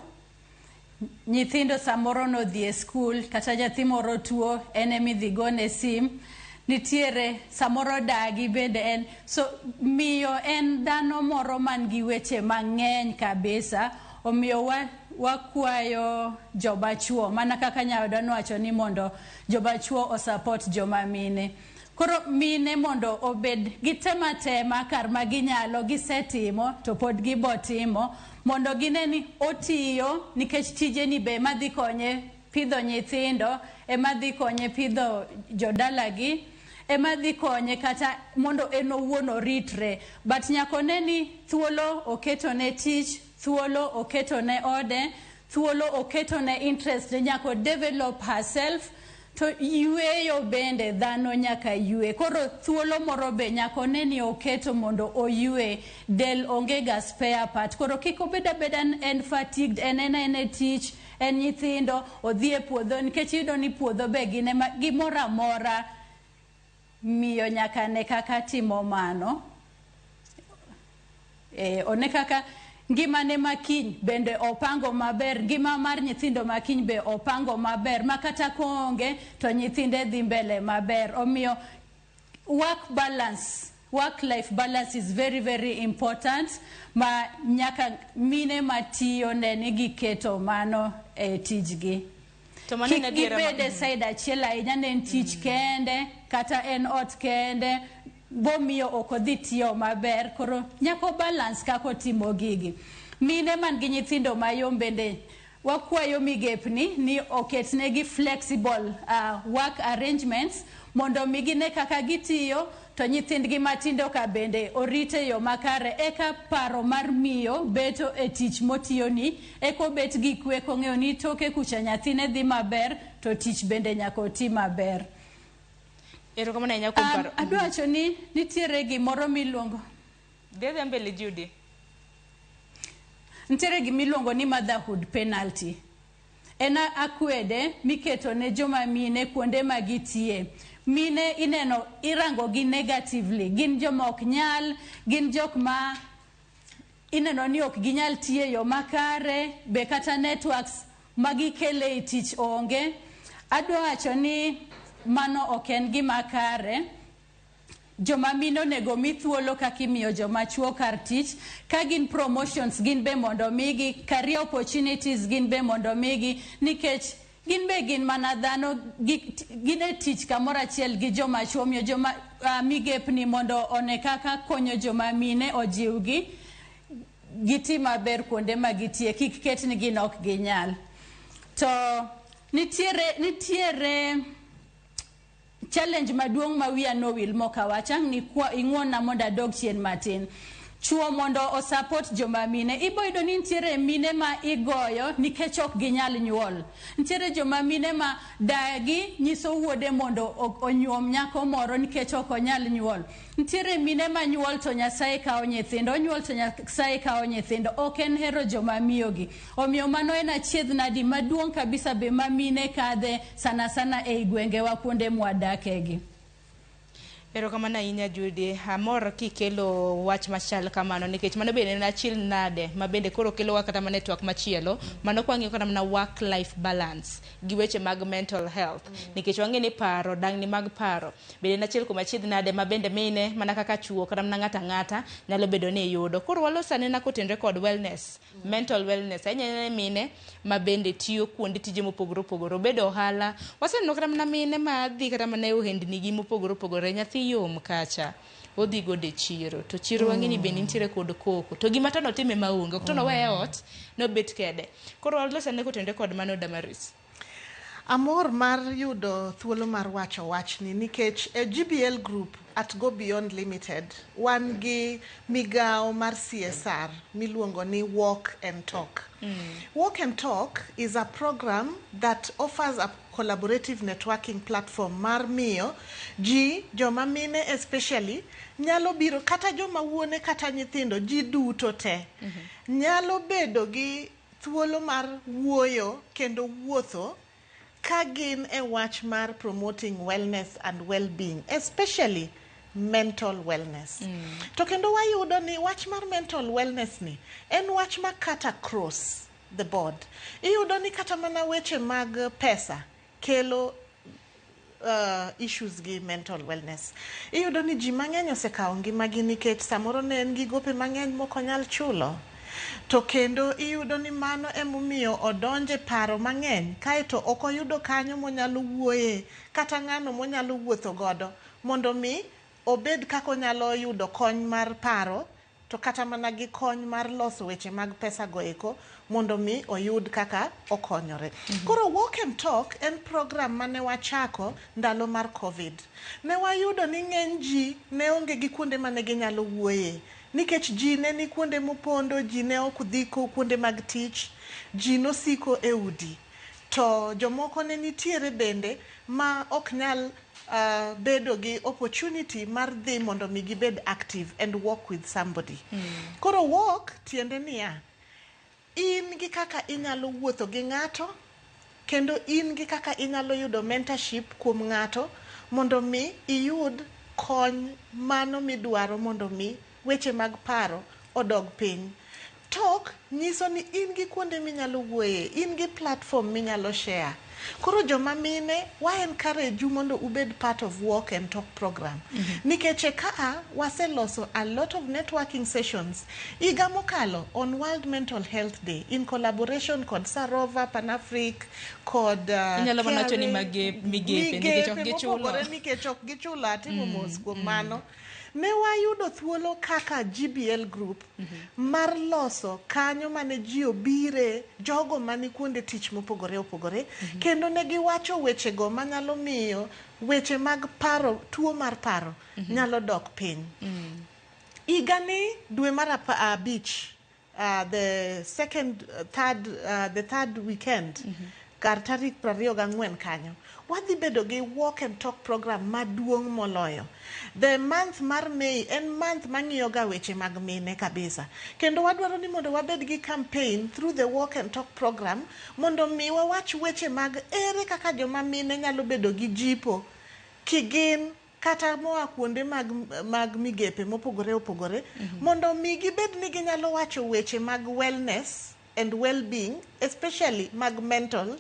S3: Nyithindo samoro no dhi e skul kata nyathi moro tuo ene midhi gone sim. Nitiere samoro dagi bende en. So miyo en dhano moro man gi weche mang'eny kabisa. Omiyo wakwayo joma chuo mana kaka nyaoda nowacho ni mondo joma chuo o support joma mine. Koro mine mondo obed gitema kar ma ginyalo gisetimo to pod gibotimo mondo gineni otiyo nikech tije ni be madhi konye pidho nyithindo, madhi konye pidho jodalagi, madhi konye kata mondo en owuon oritre. But nyako neni thuolo oketo ne tich, thuolo oketo ne ode, thuolo oketo ne interest nyako develop herself. To yueyo bende dhano nyaka yue. Koro thuolo moro be nyako neni oketo mondo oyue, del onge ga spare part. Koro kiko beda en fatigued, en tich, en nyithindo, odhi e puodho nikech yudo ni puodho be gimora mora miyo nyaka ne kaka timo mano. One kaka ngima ne makiny bende opango maber, ngima mar nyithindo makiny be opango maber makata konge to nyithinde dhi mbele maber. Omiyo work life balance is very very important ma nyaka mine matiyo ne giketo mano e tijgi. Kik gibede side achiel ahinya ne en tich kende kata en ot kende bomiyo okodhi tiyo maber. Koro nyako balance kako timo gigi. Mine man gi nyithindo mayom bende wakwayo migepni ni oketnegi flexible work arrangements mondo migine kaka gitiyo to nyithindgi matindo ka bende orite yo makare eka paro mar miyo beto e tich motiyo ni eko bet gi kwe kong'eyo ni toke kucha nyathine dhi maber to tich bende nyako ti maber.
S1: Erokamano ahinya kuom paro.
S3: Adwacho ni nitiere gimoro miluongo
S1: Dede mbele Judy.
S3: Nitiere gimiluongo ni motherhood penalty. En akwede miketo ne joma mine kuonde magitie. Mine ineno irango gi negatively. Gin joma ok nyal, gin jok ma ineno ni ok ginyal tiye yo makare, be kata networks magikele i tich onge. Adwacho ni mano ok en gima kare. joma mine onego mi thuolo kaka imiyo joma chuo kar tich, ka gin promotions gin be mondo migi, career opportunities gin be mondo migi, nikech gin be gin mana dhano, gin e tich kamoro achiel gi joma chuo, miyo joma migepni mondo one kaka konyo joma mine, ojiwgi giti maber kuonde ma gitie, kik ket ni gin ok ginyal. To nitiere challenge maduong' ma wiya no wil mokawachang ni ing'wona mondo adog chien matin. Chuo mondo o support joma mine, iboyudo ni nitiere mine ma igoyo nikech ok ginyal nyuol. Nitiere joma mine ma dagi nyiso wuode mondo onyuom nyako moro nikech ok onyal nyuol. Nitiere mine ma nyuol to Nyasaye kawo nyithindo, onyuol to Nyasaye kawo nyithindo, ok en hero joma miyogi. Omiyo mano en achiedh nadi maduong' kabisa be ma mine kadhe sana sana e gwengewa kuonde mwadakegi.
S1: Erokamano ahinya Judy, amor kikelo wach machal kamano nikech mano bende en achiel nade ma bende koro kelowa kata mana network machielo, mano kwang'iyo kata mana work life balance gi weche mag mental health, nikech wang'e ni paro, dang'ni mag paro bende en achiel kuom achiedh nade ma bende mine mana kaka chuo kata mana ng'ata nyalo bedo ni yudo. Koro waloso anena kotenre kod wellness, mental wellness, ahinya mine ma bende tiyo kuonde tije mopogore opogore, bedo ohala. Waseneno kata mana mine ma dhi kata mana e ohendni gi mopogore opogore, nyathi yom kacha odhi gode chiro, to chiro wang'ini bende nitiere kod koko, to gima to notime maonge, ok to noweye ot, nobet kede. Koro waloso anena kotenre kod mano Damaris.
S2: Amor mar yudo thuolo mar wacho wachni nikech e GBL Group at Go Beyond Limited wan gi migao mar CSR miluongo ni Walk and Talk. Walk and Talk is a program that offers a collaborative networking platform mar miyo ji, joma mine especially, nyalo biro kata joma wuone kata nyithindo, ji duto te nyalo bedo gi thuolo mar wuoyo kendo wuotho ka gin e wach mar promoting wellness and well-being, especially mental wellness. To kendo wayudo ni wach mar mental wellness ni en wach ma cut across the board. Iyudo ni kata mana weche mag pesa kelo issues gi mental wellness. Iyudo ni ji mang'eny osekawo ngimagi nikech samoro ne en gi gope mang'eny moko nyal chulo. To kendo iyudo ni mano emomiyo odonje paro mang'eny, kaeto ok oyudo kanyo monyalo wuoye kata ng'ano monyalo wuotho godo mondo mi obed kako nyalo yudo kony mar paro, to kata mana gi kony mar loso weche mag pesa goeko mondo mi oyud kaka okonyore. Koro Walk and Talk en program mane wachako ndalo mar COVID. Ne wayudo ni ng'eny ji ne onge gi kuonde mane ginyalo wuoye, nikech ji ne ni kuonde mopondo, ji ne ok dhi kuonde mag tich, ji nosiko e udi. To jomoko ne nitiere bende ma ok nyal bedo gi opportunity mar dhi mondo mi gibed active and work with somebody. Koro walk tiende niya, in gi kaka inyalo wuotho gi ng'ato, kendo in gi kaka inyalo yudo mentorship kuom ng'ato mondo mi iyud kony mano midwaro mondo mi weche mag paro odog piny. Talk nyiso ni in gi kuonde minyalo wuoye, in gi platform minyalo share. Koro joma mine wa encourage mondo ubed part of Walk and Talk program. Nikech kaa waseloso a lot of networking sessions iga mokalo on World Mental Health Day in collaboration kod Sarova, Panafric, kod
S1: inyalo mana to ni migepe
S2: nikech ok gichulo atimo mos kuom mano. Ne wayudo thuolo kaka GBL Group mar loso kanyo mane ji obire, jogo mane kuonde tich mopogore opogore, kendo ne giwacho weche go manyalo miyo weche mag paro, tuo mar paro nyalo dok piny. Igani dwe mar abich, the third weekend, kar tarik 24 kanyo, wadhi bedo gi Walk and Talk program maduong' moloyo. The month mar May en month mang'iyo ga weche mag mine kabisa. Kendo wadwaro ni mondo wabed gi campaign through the Walk and Talk program mondo mi wawach weche mag ere kaka joma mine nyalo bedo gi jipo kigin kata moa kuonde mag migepe mopogore opogore mondo mi gibed ni ginyalo wacho weche mag wellness and well-being, especially mag mental,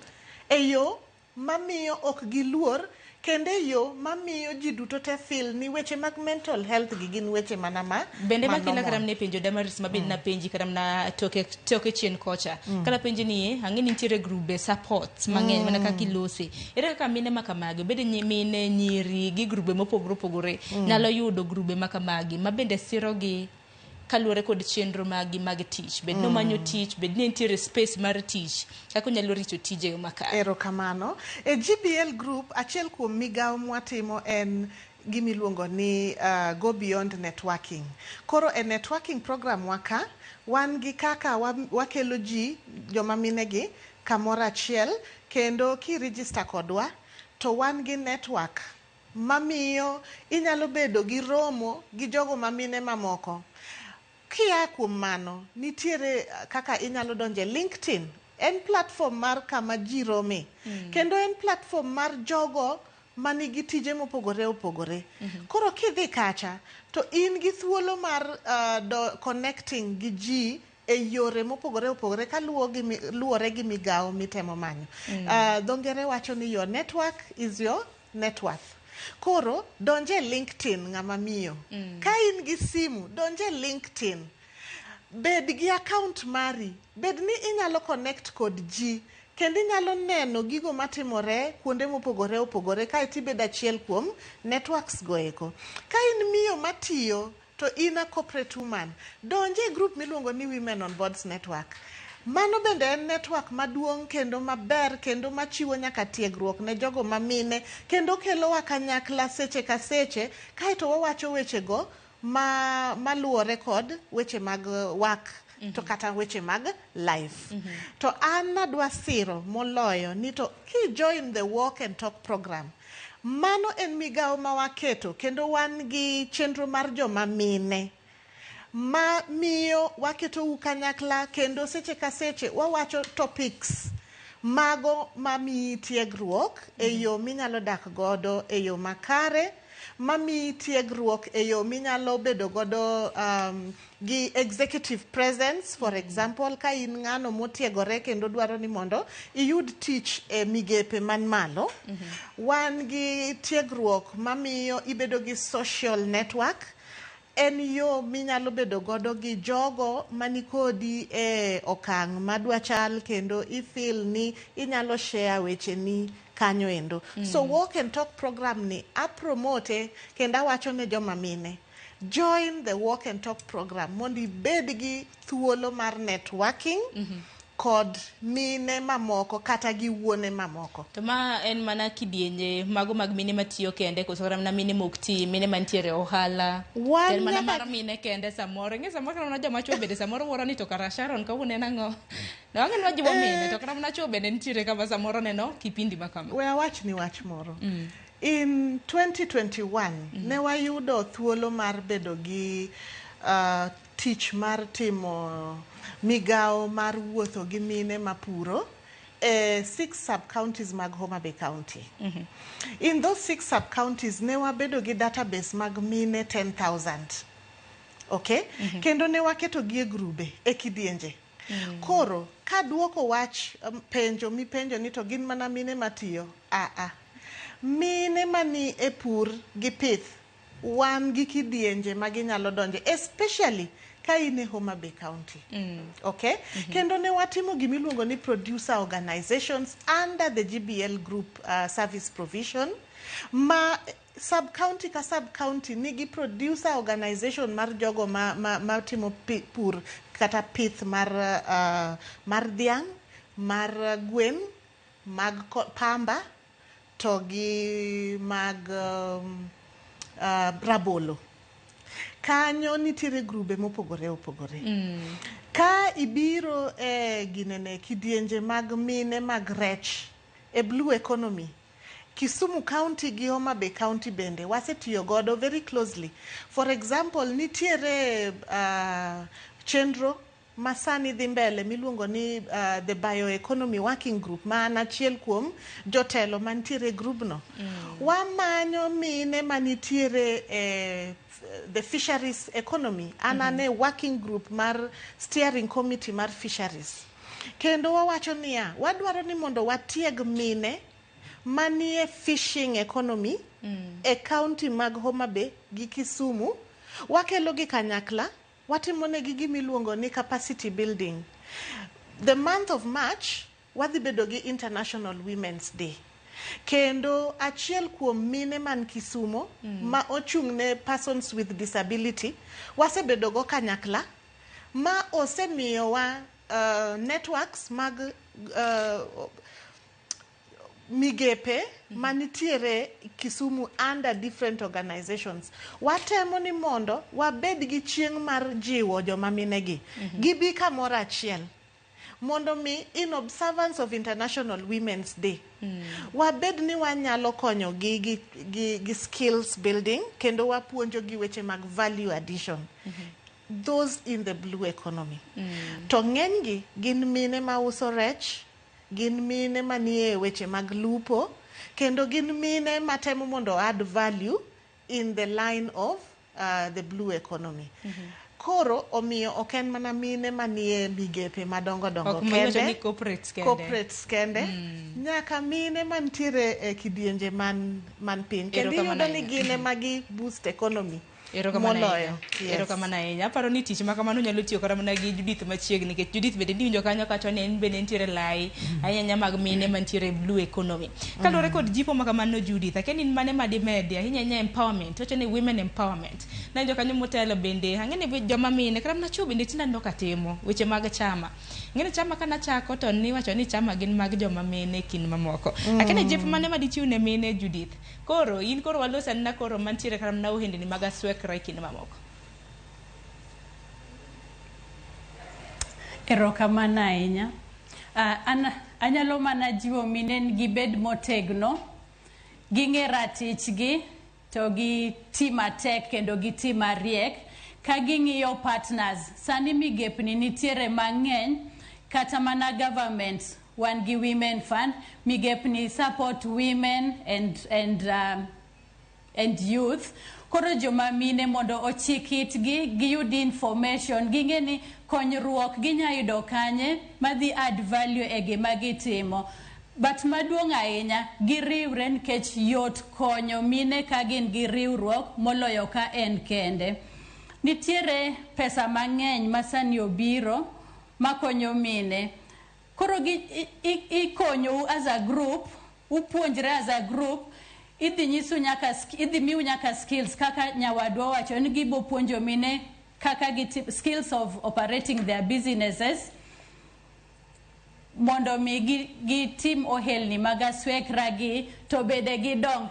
S2: eyo mamiyo ok giluor kende yo mamiyo ji duto te feel ni weche mag mental health gi gin weche mana ma
S1: bende makila karam ne penjo Damaris mabed na penji karam na toke chien kocha kala penji ni ang'e ni nitiere grube support mang'eny mana kaka ilose ere kaka mine makamagi bede mine nyiri gi grube mopogore opogore nyalo yudo grube makamagi mabende sirogi kaluwore kod chenro mag tich bed no manyo tich bed ni nitiere space mar tich kaka nyalo rito tije makare.
S2: Erokamano e GBL group achiel kuom migawo mwatimo en gimiluongo ni go beyond networking. Koro e networking program waka wan gi kaka wakelo ji joma mine gi kamoro achiel kendo ki register kodwa to wan gi network mamiyo inyalo bedo gi romo gi jogo mamine mamoko. Kia kuom mano nitiere kaka inyalo donje LinkedIn en platform mar kama ji rome kendo en platform mar jogo manigi tije mopogore opogore. Koro kidhi kacha to in gi thuolo mar connecting gi ji e yore mopogore opogore kaluwore gi migawo mitemo manyo. Dho ngere wacho ni your network is your net worth. Koro donje LinkedIn ng'ama miyo ka in gi simu donje LinkedIn bed gi account mari bed ni inyalo connect kod ji kendo inyalo neno gigo matimore kuonde mopogore opogore ka itibed achiel kuom networks go eko. Ka in miyo matiyo to in a corporate woman donje group miluongo ni Women on Boards Network. Mano bende en network maduong' kendo maber kendo machiwo nyaka tiegruok ne jogo mamine kendo kelo wa kanyakla seche ka seche kaeto wawacho weche go maluwore kod weche mag work to kata weche mag life. To an nadwa siro moloyo ni to ki join the walk and talk program mano en migawo mawaketo kendo wan gi chenro mar joma mine ma miyo waketo ukanyakla kendo seche ka seche wawacho topics mago mamiyi tiegruok e yo minyalo dak godo e yo makare mamiyi tiegruok e yo minyalo bedo godo gi executive presence. For example ka in ng'ano motiegore kendo dwaro ni mondo iyud tich e migepe man malo wan gi tiegruok mamiyo ibedo gi social network en yo minyalo bedo godo gi jogo manikodi e okang' madwa chal kendo ifeel ni inyalo share weche ni kanyo endo. So walk and talk program ni apromote kendo awacho ne joma mine join the walk and talk program mondo ibed gi thuolo mar networking kod mine mamoko kata gi wuone mamoko.
S1: To ma en mana kidienje mago mag mine matiyo kende koso kata na mine mokti mine mantiere ohala en mana mar mine kende samoro nge samoro na joma chwo bede samoro woro ni to kara Sharon ka une nango na wangen waji wa mine to kata na chwo bede nitiere kama samoro neno kipindi makama.
S2: We wach ni wach moro in 2021 ne wayudo thuolo mar bedo gi tich mar timo migawo mar wuotho gi mine mapuro 6 sub-counties mag Homa Bay County. In those 6 sub-counties ne wabedo gi database mag mine 10,000. Okay? Kendo ne waketo gi e grube e kidienje. Koro ka duoko wach penjo mipenjo ni to gin mana mine matiyo mine mani e pur gi pith wan gi kidienje maginyalo donje especially ka in e Homa Bay County. Okay? Kendo ne watimo gimiluongo ni producer organizations under the GBL group service provision ma sub-county ka sub-county nigi producer organization mar jogo ma timo pur kata pith mar dhiang', mar gwen, mag pamba to gi mag rabolo. Kanyo nitiere grube mopogore opogore. Ka ibiro ginene kidienje mag mine mag rech e blue economy Kisumu County gi Homa Bay County bende wasetiyo godo very closely. For example nitiere chenro masani dhi mbele miluongo ni the bioeconomy working group ma achiel kuom jotelo mantiere grubno. Wamanyo mine manitiere the fisheries economy anane working group mar steering committee mar fisheries. Kendo wawacho niya wadwaro ni mondo watieg mine manie fishing economy e county mag Homa Bay gi Kisumu, wakelo gi kanyakla, watimo negi gimiluongo ni capacity building. The month of March wadhi bedo gi International Women's Day. Kendo achiel kuom mine man Kisumo ma ochung'ne persons with disability wasebedo go kanyakla ma osemiyowa networks mag migepe manitiere Kisumu under different organizations. Watemo ni mondo wabed gi chieng' mar jiwo joma minegi gibi kamoro achiel mondo mi in observance of International Women's Day wabed ni wanyalo konyo gi skills building kendo wapuonjo gi weche mag value addition. Those in the blue economy. To ng'enygi gin mine ma uso rech, gin mine manie weche mag lupo, kendo gin mine matemo mondo add value in the line of the blue economy. Koro omiyo oken mana mine manie migepe madongo kende, corporates kende, nyaka mine mantiere e kidienje man piny. Kendo iyudo ni gine magi boost economy. Moloyo.
S1: Erokamano ahinya. Aparo ni tich ma kamano nyalo tiyo kata mana gi Judith machiegni nikech Judith bende diwinjo kanyo kato ni en bende nitiere lai ahinya mag mine mantiere blue economy. Kalore kod jipo ma kamano Judith, akeni mane ma dimedi ahinya empowerment, wacho ni women empowerment. Na jo kanyo motelo bende ang'eni joma mine kata mana chuo bende tinando katimo weche mag chama. Ng'eni chama kana chako to ni wacho ni chama gin mag joma mine kin mamoko. Akeni jipo mane ma dichiu ne mine Judith. Koro in koro walosa na koro mantiere kata mana ohendni mag aswekra kin mamoko.
S3: Erokamano ahinya. Anyalo mana jiwo mine gibed motegno, ging'e ratichgi to gi ti matek kendo gi ti mariek ka ging'iyo partners. Sani migepni nitiere mang'eny kata mana government wan gi women fund, migepni support women and youth. Koro joma mine mondo ochik itgi giyud information, ging'e ni konyruok ginyayudo kanye madhi add value e gima gitimo. But maduong' ahinya giriwre nikech yot konyo mine ka gin gi riwruok moloyo ka en kende. Nitiere pesa mang'eny masani obiro makonyo mine. Koro ikonyo as a group, upuonjre as a group, idhi miu nyaka skills kaka nyawadwa wacho ni gibo puonjo mine kaka skills of operating their businesses mondo mi gitim ohelni mag aswekra gi to bede gidong.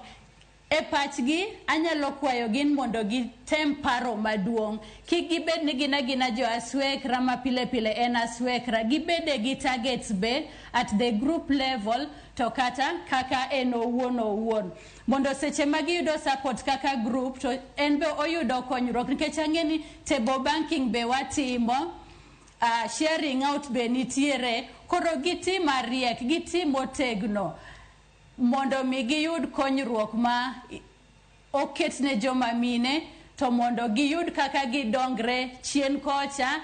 S3: E pachgi anyalo kwayo gin mondo gitem paro maduong'. Kik gibed ni gina jo aswekra ma pile pile en aswekra. Gibede gi targets be at the group level to kata kaka en owuon. Mondo seche ma giyudo support kaka group to en be oyudo konyruok nikech ang'eni table banking be watimo, sharing out be nitiere. Koro giti mariek, giti motegno mondo mi giyud konyruok ma oket ne joma mine to mondo giyud kaka gidongre chien kocha.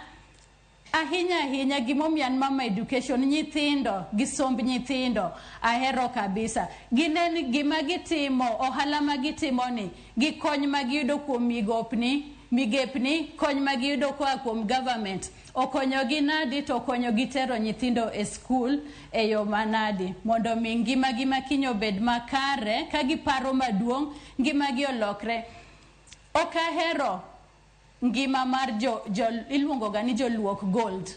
S3: Ahinya gimomian mama education nyithindo gi somb nyithindo ahero kabisa. Ginen gima gitimo, ohala ma gitimo ni, gikony ma giyudo kuom migepni, kony ma giyudo koa kuom government. Okonyo gi nadi to okonyo gi tero nyithindo e school e yo manadi mondo mi ngima kinyo bed makare ka giparo maduong' ngima gi olokre. Okahero ngima mar iluongo ga ni joluok gold.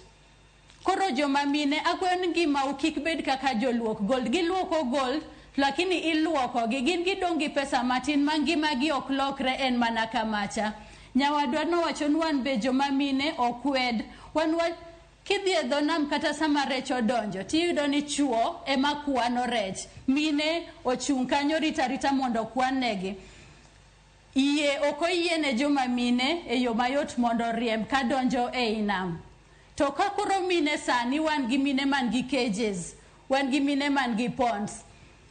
S3: Koro joma mine akwayo ni ngima kik bed kaka joluok gold. Giluoko gold lakini iluoko gi gin gidong gi pesa matin ma ngima gi ok lokre en mana kamacha. Nyawadwa no wacho ni wan be joma mine okwed. Kidhi e dho nam kata sama rech odonjo tiyudo ni chuo ema kwano rech, mine ochung' kanyo rita mondo kwan negi. Ok oyiene joma mine e yo mayot mondo riemb ka donjo e nam. To ka koro mine sani wan gi mine man gi cages, wan gi mine man gi ponds.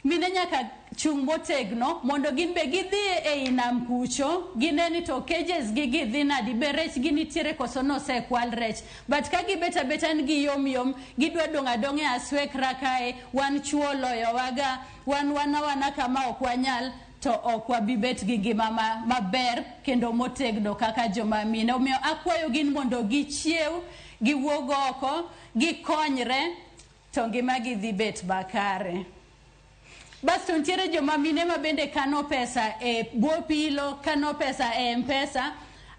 S3: Mine nyaka chung motegno mondo gin be gidhi e inam kucho gineni to cages gidhi nadi be rech ginitiere koso nose kwal rech but ka gibeta ngi yom gidwa donga aswek rakae wan chuo loyo waga wana kama okwanyal to okwa bibet gi ngima maber kendo motegno kaka joma mine. Omiyo akwayo gin mondo gichiew giwuog oko gikonyre to ngima gi dhi bet bakare. Bas to ntiere joma mine ma bende kano pesa e bopilo, kano pesa e M-Pesa.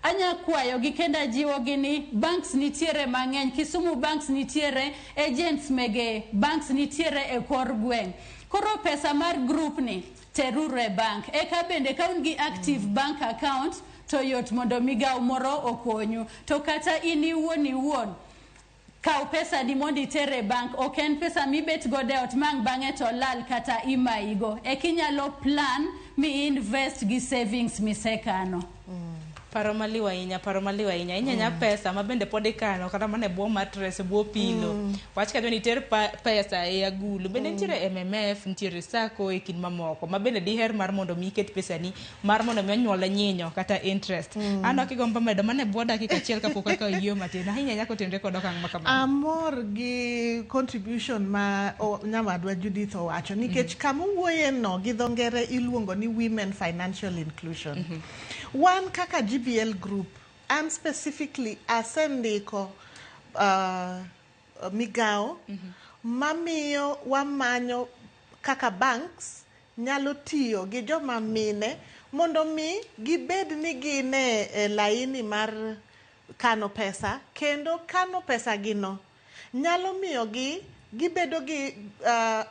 S3: Anya kwayo gi kenda jiwo gini banks nitiere mang'eny, Kisumu banks nitiere, agents mege banks nitiere e kor gweng'. Koro pesa mar group ni terure bank. Eka bende ka un gi active bank account to yot mondo migaw moro okonyu. To kata ini iwuon kaw pesa di mondi tere bank, oken pesa mi bet gode ot mang bange to lal kata imaigo. Ekinyalo plan mi invest gi savings mi sekano.
S1: Paro maliwa inya inya pesa ma bende pod ikano kata mane bwo mattress bwo pilo. Wach ka doni ter pesa e agulu bende nitiere MMF, nitiere sako e kin mamoko ma bende diher mar mondo mi ket pesa ni mar mondo mi onyuol nyinyo kata interest. Ando kigomba medo mane bwo dakika achiel kapok aka yiyo matin ahinya nyako tendre kod okang' makama.
S2: Amor gi contribution ma nyawadwa Judith owacho nikech kama wuoye no gi dho ngere iluongo ni women financial inclusion. One kaka GBL group, and specifically asendiko migao mamiyo wamanyo kaka banks nyalo tiyo gi joma mine mondo mi gibed ni gine laini mar kano pesa kendo kano pesa gino nyalo miyo gibedo gi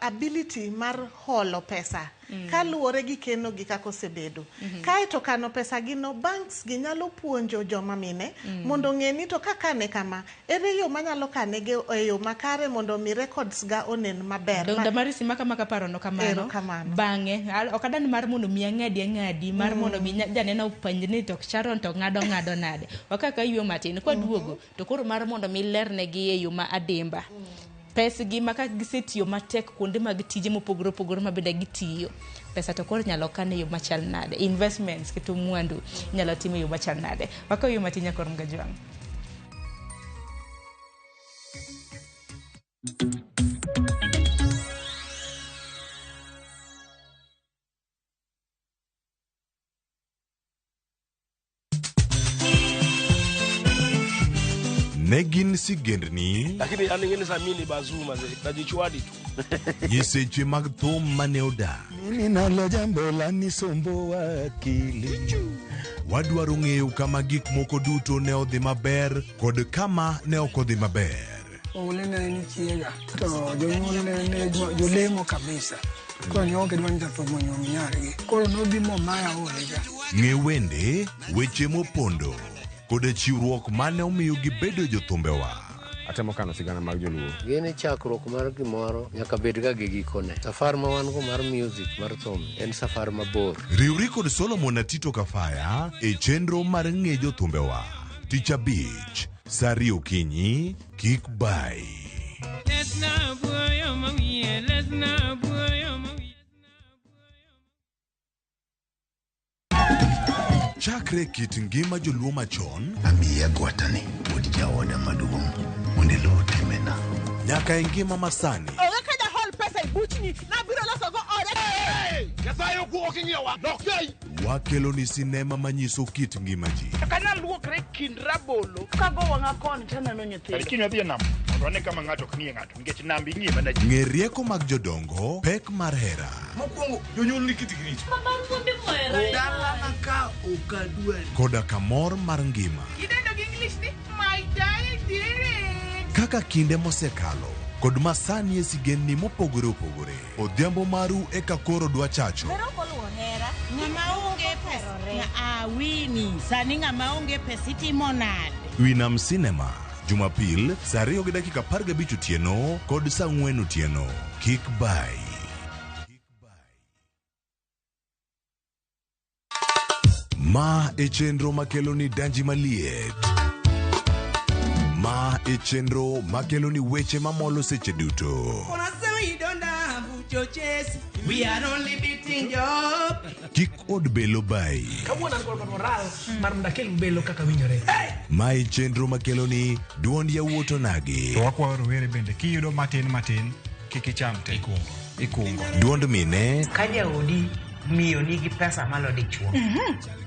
S2: ability mar holo pesa kaluwore gi keno gi kako sebedo. Kaeto kano pesa gino banks gi nyalo puonjo joma mine mondo ng'eni to kakane kama ere yo manyalo kane ge e yo makare mondo mi records ga onen maber.
S1: Donda marisi maka paro no kamano. Bange okadani mar mondo mi ng'adi mar mondo mi janeno panjni to charon to ng'ado nade. Wakaka yiwo matin kwa duogo to koro mar mondo mi lerne gi e yo ma adimba. Pesa gi maka gisetiyo matek kuonde mag tije mopogore ma bende gitiyo. Pesa to koro nyalo kane yo machal nade. Investments keto mwandu nyalo timo yo machal nade. Waka yo matinya kor mgajwang.
S8: Negin sigendni
S12: lakini aningene samini bazuma najichwadi tu
S8: yeseche mag thum mane oda
S13: mimi nalo jambo la nisombo akili
S8: wadwaro ng'eyo kama gik moko duto ne odhi maber kod kama ne ok odhi maber.
S14: Ole ni chiega to jonyuol ne jolemo kabisa ko nyoke dwan ja thomo nyargi ko no bimo maya olega
S8: ng'e wende weche mopondo kod chiwruok mane omiyo gibedo jothumbewa.
S15: Atemo kano sigana mag joluo.
S16: Gini chakruok mar gimoro nyaka bed ga gi gikone. Safar ma wan go mar music mar thum en safar mabor.
S8: Riwri kod Solomon Atito Kafaya e chenro mar ng'e jothumbewa. Tich Abich, Sari Okinyi, kik bai. Chakre kit ngima joluo machon
S17: amiya gwatani wodi jaoda maduong' mondo lo temena
S8: nyaka e ngima masani.
S18: Owe ka da hol pesa ibuchni na biro loso go ore.
S12: Kasayo ku okingiwa nokei.
S8: Wakelo ni sinema manyiso kit ngima ji.
S18: Kana luokre kin rabolo kago wanga kon tena no nyithindo.
S12: Kinywa dhi nam. Rone kama ng'ato knie ng'ato ngech nambi ng'ie mana ji.
S8: Ng'e rieko mag jodongo, pek mar hera.
S12: Mokwongo jonyuol ni kit grich.
S18: Mama mwende mwera.
S12: Dala na ka okadwe.
S8: Koda kamor mar ngima.
S18: Kidendo gi English ni my darling.
S8: Kaka kinde mosekalo kod masani e sigendni mopogore opogore. Odhiambo maru e kakoro dwa chacho.
S18: Pero koluo hera. Ng'ama onge pesa. Wini. Sani ng'ama onge pesa itimo nade?
S8: Winam Cinema. Jumapil, saa 2:15 otieno kod saa 4 otieno. Kik bai. Ma e chenro makelo ni danji maliet. Ma e chenro makelo ni weche mamolo seche duto.
S19: We are only beating job.
S8: Kik od belo bai.
S19: Kawuono an kod moral mar ndakel belo kaka winjore.
S8: Mae chenro makeloni duond yawuoto nagi.
S20: To wakwayo rowere bende kiyudo matin kik icham te. Ikungo.
S8: Duond mine.
S18: Ka jaodi miyo nigi pesa malo dichuo.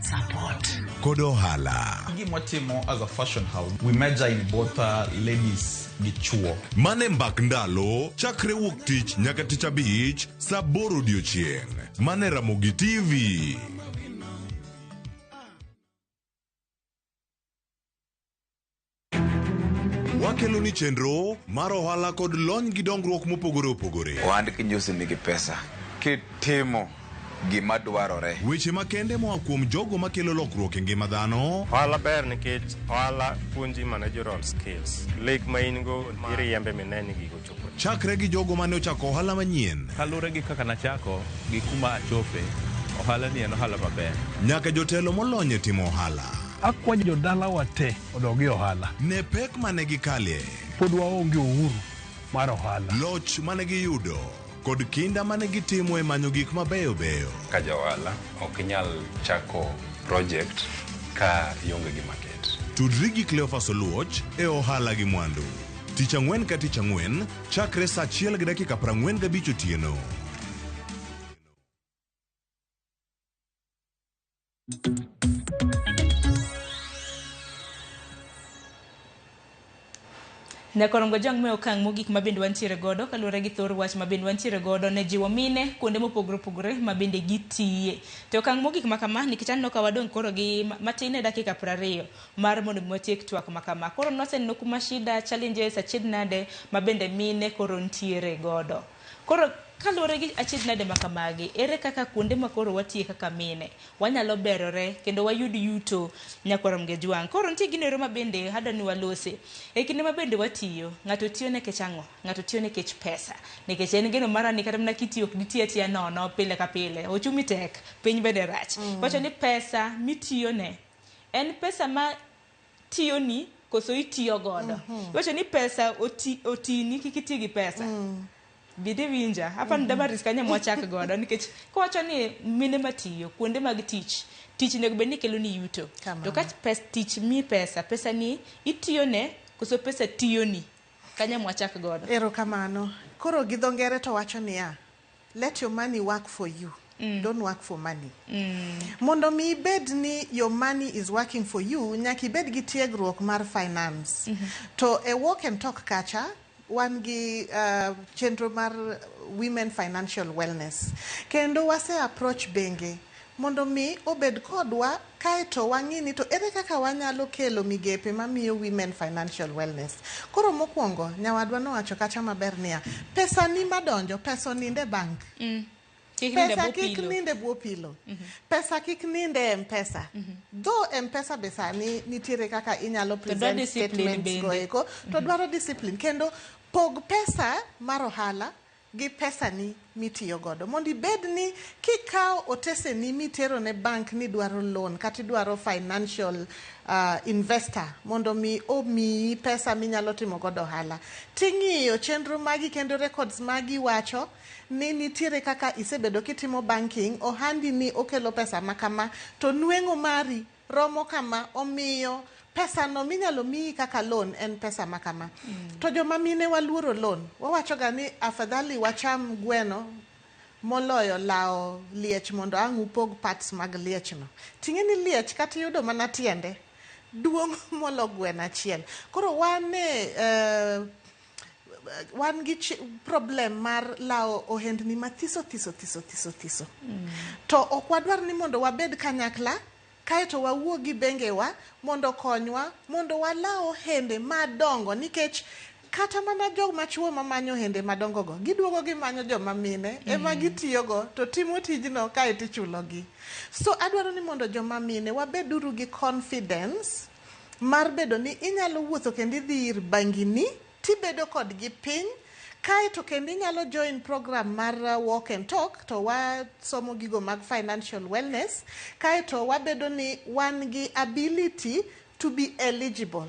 S18: Support.
S8: Kod ohala.
S21: Gimotimo as a fashion house, we measure in both ladies gi chuo.
S8: Mane mbak ndalo chakre wuok tich nyaka tich abich saa 8 odiochieng'. Mane Ramogi TV. Wakeloni chenro mar ohala kod lony gi dongruok mopogore opogore.
S22: Ohand kinyosi nigi pesa kitimo gima dwarore.
S8: Weche makende moa kuom jogo makelo lokruok e ngima dhano.
S23: Ohala ber nikech ohala puonji managerial skills. Lek ma in go iriembe mineni gigo chopo.
S8: Chakre gi jogo mane ochako ohala manyien.
S24: Kalure gi kaka nachako gi kuma achope. Ohala ni en ohala maber.
S8: Nyaka jotelo molony e timo ohala.
S25: Akwanyo jodala wate odogi ohala.
S8: Ne pek mane gikalie.
S25: Pod waonge uhuru mar ohala.
S8: Loch mane giyudo. Kod kinda mane gitimo e manyo gik mabeyo beyo.
S26: Ka jaohala ok inyal chako project ka ionge gi market.
S8: Tudri gi Cleophas Oluoch e ohala gi mwandu. Tich ang'wen ka tich ang'wen chakre saa 1:45 otieno.
S1: Nekorongo jang me okang' mogik mabende wantiere godo kaluwore gi thor wach mabende wantiere godo ne jiwo mine kuonde mopogore opogore mabende gitiye. To okang' mogik makama nikech aneno ka wadong' koro gi matin e dakika 20 mar mondo watiek twak makama. Koro noseneno kuma shida challenges achiedh nade mabende mine koro ntiere godo. Koro kaluwore gi achiedh nade makamagi, ere kaka kuonde makoro watie kaka mine wanyalo berore kendo wayud yuto nyakwarom ge jwang'. Koro nitie ginero mabende hadani walose e kinde mabende watiyo. Ng'ato tiyo nekech ang'o? Ng'ato tiyo nekech pesa, nikech en geno marani kata mana kitiyo ok ditiyo atiya nono pile ka pile. Ochumi tek, piny bende rach. Wacho ni pesa mitiyo ne en pesa ma tiyo ni koso itiyo godo. Wacho ni pesa otini kikitiyo gi pesa. Bide winja hapa ndamaris kanya mwachak godo nikech kowacho ni mine matiyo kuonde mag tich nego bende kelo ni yuto. To ka tich mi pesa ni itiyo ne koso pesa tiyo ni kanya mwachak godo.
S2: Erokamano. Koro gi dho ngere to wacho ni let your money work for you. Don't work for money. Mondo mi bed ni your money is working for you, nyaki bed gi tiegruok mar finance. To e walk and talk kacha wan gi chenro mar women financial wellness. Kendo wase approach benge mondo mi obed kodwa kaeto wang'ini to ere kaka wanyalo kelo migepe mamiyo women financial wellness. Koro mokwongo nyawadwa nowacho kacha maber niya, pesa ni madonjo, pesa ninde bank. Pesa kik ninde buo pilo. Pesa kik ninde M-Pesa. Though M-Pesa be sani nitiere kaka inyalo present statements go eko, to dwaro discipline. Kendo pog pesa mar ohala gi pesa ni mitiyo godo. Mondi bed ni kikao otese ni mitero ne bank ni dwaro loan kati dwaro financial investor mondo mi omi pesa minyalo timo godo ohala. Ting'iyo chenro magi kendo records magi wacho ni nitiere kaka isebedo kitimo banking, ohandi ni okelo pesa makama to nweng'o mari romo kama omiyo pesa no minyalo mii kaka loan en pesa makama. To joma mine waluoro loan, wawacho ga ni afadhali wacham gweno moloyo lao liech mondo ang' upog parts mag liech no. Ting'e ni liech kata yudo mana tiende duong' molo gweno achiel. Koro wan gi problem mar lao ohendni mathiso thiso. To ok wadwar ni mondo wabed kanyakla kaeto wawuo gi bengewa mondo konywa mondo walao hende madongo, nikech kata mana jog machuo mamanyo hende madongo go giduogo gi manyo joma mine ema gitiyo go to timo tijno kaeto ichulo gi. So adwaro ni mondo joma mine wabeduru gi confidence mar bedo ni inyalo wuotho kendo idhi ir bangini tibedo kod gi piny kaeto kendo inyalo join program mar walk and talk to wasomo gigo mag financial wellness kaeto wabedo ni wan gi ability to be eligible.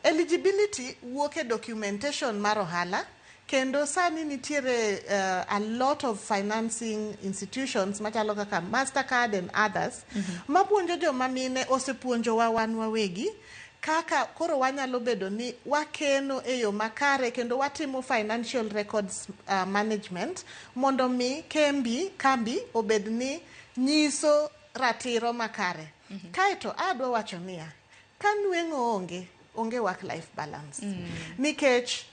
S2: Eligibility wuok e documentation mar ohala Kendo sani nitiere a lot of financing institutions machalo kaka Mastercard and others mapuonjo joma mine osepuonjo wan wawegi kaka koro wanyalo bedo ni wakeno e yo makare kendo watimo financial records management mondo mi kambi obed ni nyiso ratiro makare. Kaito adwa wacho niya, ka nweng'o onge work life balance. Nikech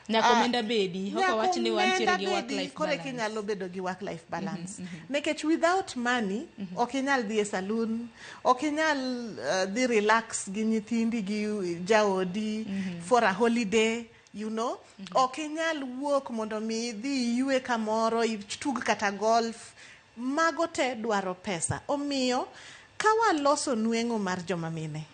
S1: Nyakomenda bedi, hoko wachi ni wantiere gi work life balance.
S2: Kore kinyalo bedo gi work life balance. Nekech without money, okinyal dhi e saloon, okinyal dhi relax gi nyithindi gi jaodi for a holiday, you know. Okinyal wuok mondo mi dhi yue kamoro, itug kata golf. Mago te dwaro pesa. Omiyo, ka waloso nweng'o mar joma mine,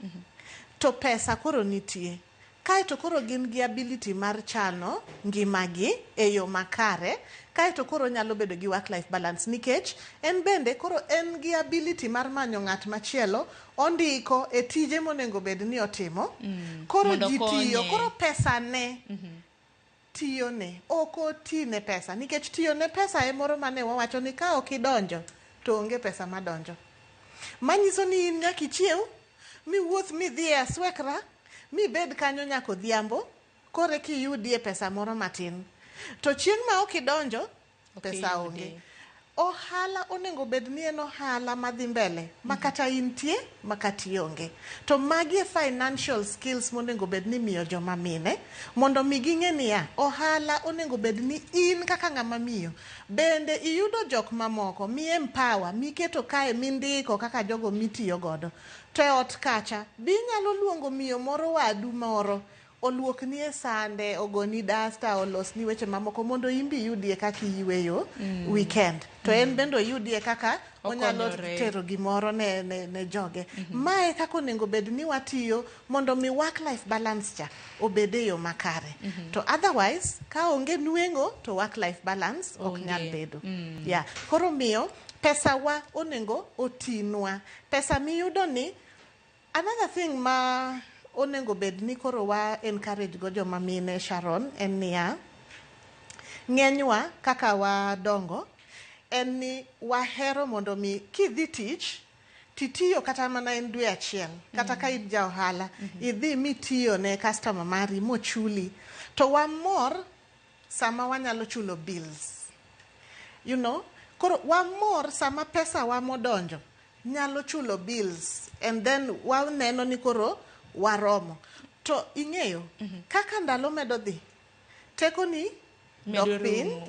S2: to pesa koro nitie. Kaito koro gin gi ability mar chano ngimagi e yo makare, kaito koro nyalo bedo gi work life balance nikech en bende koro en gi ability mar manyo ng'at machielo ondiko e tije monengo bed ni otimo. Koro ji tiyo, koro pesa ne tiyo ne, oko ti ne pesa nikech tiyo ne pesa e moro mane wawacho ni ka okidonjo to onge pesa madonjo. Manyiso ni in nyaki chiew, mi wuoth mi dhi e aswekra, mi bed kanyo nyako dhiambo, kore ki yudie pesa moro matin. To chieng' ma okidonjo, pesa onge. Ohala onengo bed ni en ohala madhi mbele, makata intie, makati onge. To magi e financial skills monengo bed ni miyo joma mine, mondo mi ging'e niya, ohala onengo bed ni in kaka ng'ama miyo. Bende iyudo jok mamoko, mi empower, mi keto kae mindiko kaka jogo mitiyo godo. To e ot kacha, binyalo luongo miyo moro wadu moro, oluok ni e sande, ogoni dasta, olos ni weche mamoko mondo imbi yudie kaka iyweyo weekend. To en bendo yudie kaka onyalo tero gimoro ne joge. Mae kako nengo bed ni watiyo mondo mi work life balance cha obede yo makare. To otherwise, ka onge nweng'o to work life balance ok nyal bedo. Yeah. Koro miyo pesa wa onengo otinwa. Pesa miyudo ni another thing ma onengo bed ni koro wa encourage go joma mine Sharon en niya, ng'enywa kaka wa dongo en ni wahero mondo mi kidhi tich titiyo kata mana en dwe achiel kata ka idja ohala idhi mitiyo ne customer mari mochuli to wamor sama wanyalo chulo bills, you know. Koro wamor sama pesa wa modonjo nyalo chulo bills and then waneno ni koro waromo. To ing'eyo kaka ndalo medo dhi teko ni dok piny,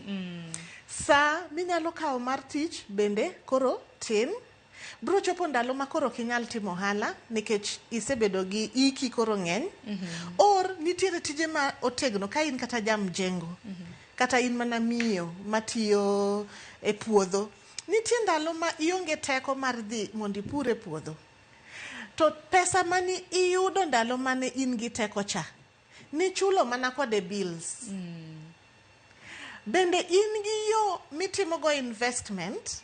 S2: sa minyalo kawo mar tich bende koro tin, bro chopo ndalo ma koro kinyal timo ohala nikech isebedo gi iki koro ng'eny, or nitiere tije ma otegno ka in kata jam jengo, kata in mana miyo matiyo e puodho, nitie ndalo ma ionge teko mar dhi mondo ipur e puodho. To pesa mani iyudo ndalo mane in gi teko cha, ni chulo mana kode bills. Bende in gi yo mitimo go investment,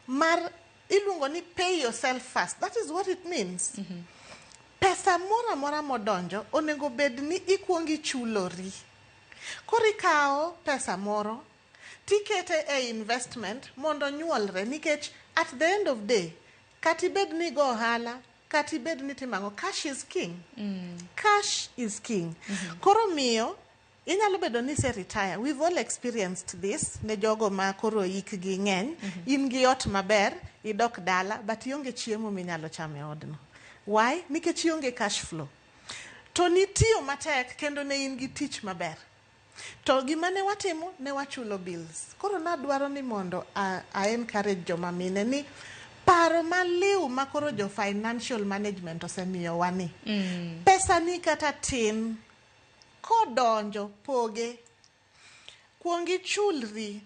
S2: mar iluongo ni pay yourself first. That is what it means. Pesa mora mora modonjo, onego bed ni ikuongi chulori. Kori kao pesa moro, tikete e investment mondo nyuolre, nikech at the end of day, kati bed ni go ohala, kati bed ni timango, cash is king. Cash is king. Koro miyo, inyalo bedo ni se retire. We've all experienced this. Ne jogo ma koro ik gi ng'eny, in gi ot maber, idok dala, but ionge chiemo minyalo chame odno. Why? Nikech ionge cash flow. To nitiyo matek kendo ne in gi tich maber. To gima ne watimo, ne wachulo bills. Koro nadwaro ni mondo a encourage joma mine ni paro maliw makoro jo financial management osemiyo wani. Pesa ni kata tin, kodonjo poge, kuongi chulri,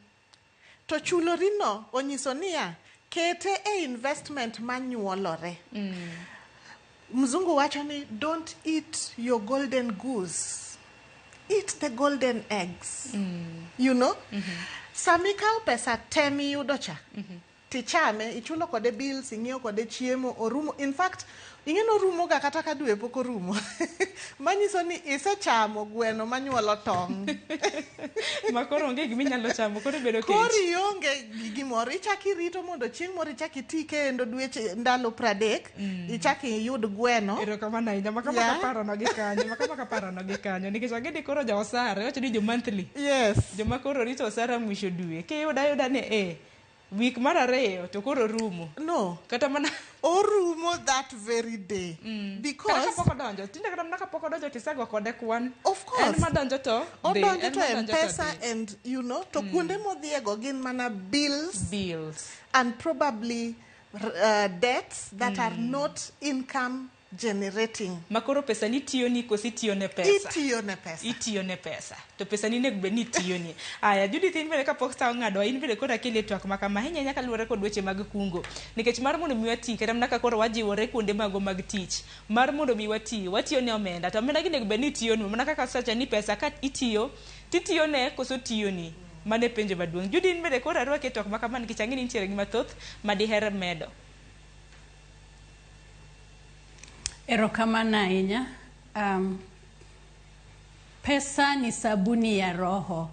S2: to chulori no onyiso niya, kete e investment manyuolore. Mzungu wacho ni don't eat your golden goose, eat the golden eggs. You know? Sami kao pesa temi yudo cha, tichame, ichulo kode bills, ing'iewo kode chiemo, orumo. In fact, ing'eno rumo ga kata ka dwe pok orumo. Manyiso ni isechamo gweno manyuolo tong'.
S1: Ma koro onge gimi nyalo chamo, koro bedo kech.
S2: Koro ionge gimoro, ichaki irito mondo chieng' moro ichaki ti kendo dweche ndalo 30, ichaki yud gweno.
S1: Erokamano ahinya, makama kaparono gi kanyo, nikech ang'e koro ja osara, wacho ni jo monthly.
S2: Yes.
S1: Joma koro rito osara mwisho dwe. Kiyuda ni week mar 2 to koro rumo.
S2: No.
S1: Kata mana
S2: orumo that very day. Because
S1: kata pok odonjo, tinde kata mana kapok odonjo tisego kode kwan.
S2: Of course.
S1: En madonjo to
S2: odonjo to M-Pesa and you know to kuonde modhiego gin mana bills and probably debts that are not income generating.
S1: Makoro pesa ni tiyo ni kosi tiyo ne pesa.
S2: Itiyo ne
S1: pesa. To pesa ni nek be ni tiyo ni. Aya, Judith in bele kapok sa ngado, in bele kora kele twak makama hinya nyaka luore kod weche mag kungo. Nikech mar mondo mi wati kata mnaka koro wajiwore kuonde mago mag tich. Mar mondo mi watiyo ne omenda. To omenda gi nek be ni tiyo ni. Mana kaka sacha ni pesa ka itiyo, titiyo ne koso tiyo ni. Mane penjo maduong'. Judith in bele kora rwake twak makama nikech ang'e ni nitiere gima thoth madiher medo.
S3: Erokamano ahinya. Pesa ni sabuni ya roho.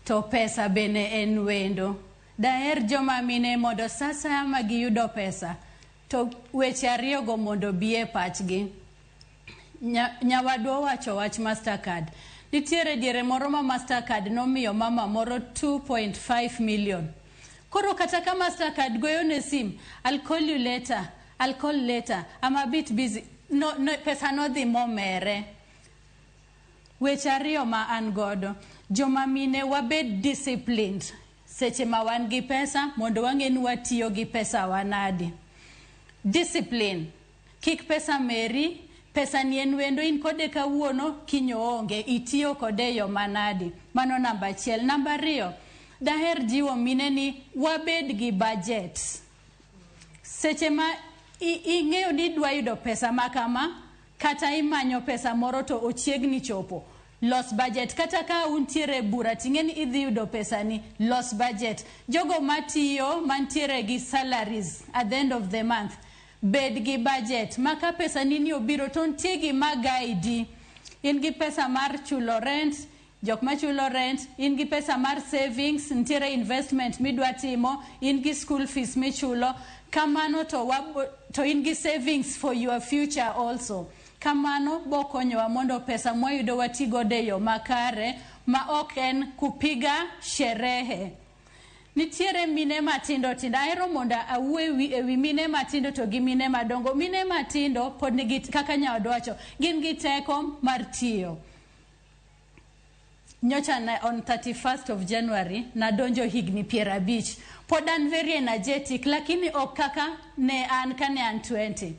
S3: To pesa bene en wendo. Daher joma mine mondo sasa magiyudo pesa. To weche ariyogo mondo bie pachgi. Nyawadwa wacho wach Mastercard. Nitiere diere moro ma Mastercard nomiyo mama moro 2.5 million. Koro kata ka Mastercard goyo ne sim, I'll call you later. I'll call later. I'm a bit busy. No, pesa no dhi momere. Weche ariyo ma an godo. Joma mine wabed disciplined. Seche ma wan gi pesa, mondo wang'e ni watiyo gi pesa wanadi. Discipline. Kik pesa meri. Pesa ni en wendo, in kode kawuono, kinyo onge. Itiyo kode yo manadi. Mano namba 1. Namba 2. Daher jiwo mine ni wabed gi budget. Seche ma ing'eyo ni dwa yudo pesa makama, kata imanyo pesa moro to ochiegni chopo. Los budget. Kata ka untiere bura ting'e ni idhi yudo pesa ni, los budget. Jogo matiyo mantiere gi salaries at the end of the month, bed gi budget. Maka pesa nini obiro to ntie gi magaidi. In gi pesa mar chulo rent, jok ma chulo rent, in gi pesa mar savings, ntiere investment midwa timo, in gi school fees michulo. Kamano to in gi savings for your future also. Kamano bokonyowa mondo pesa mwayudo watigo deyo makare, ma ok en kupiga sherehe. Nitiere mine matindo tindo. Ahero mondo awuo ewi mine matindo to gi mine madongo. Mine matindo pod nigi kaka nyawadwa wacho, gin gi teko mar tiyo. Nyocha on 31st of January nadonjo higni 50. Pod an very energetic, lakini ok kaka ne an kane an 20.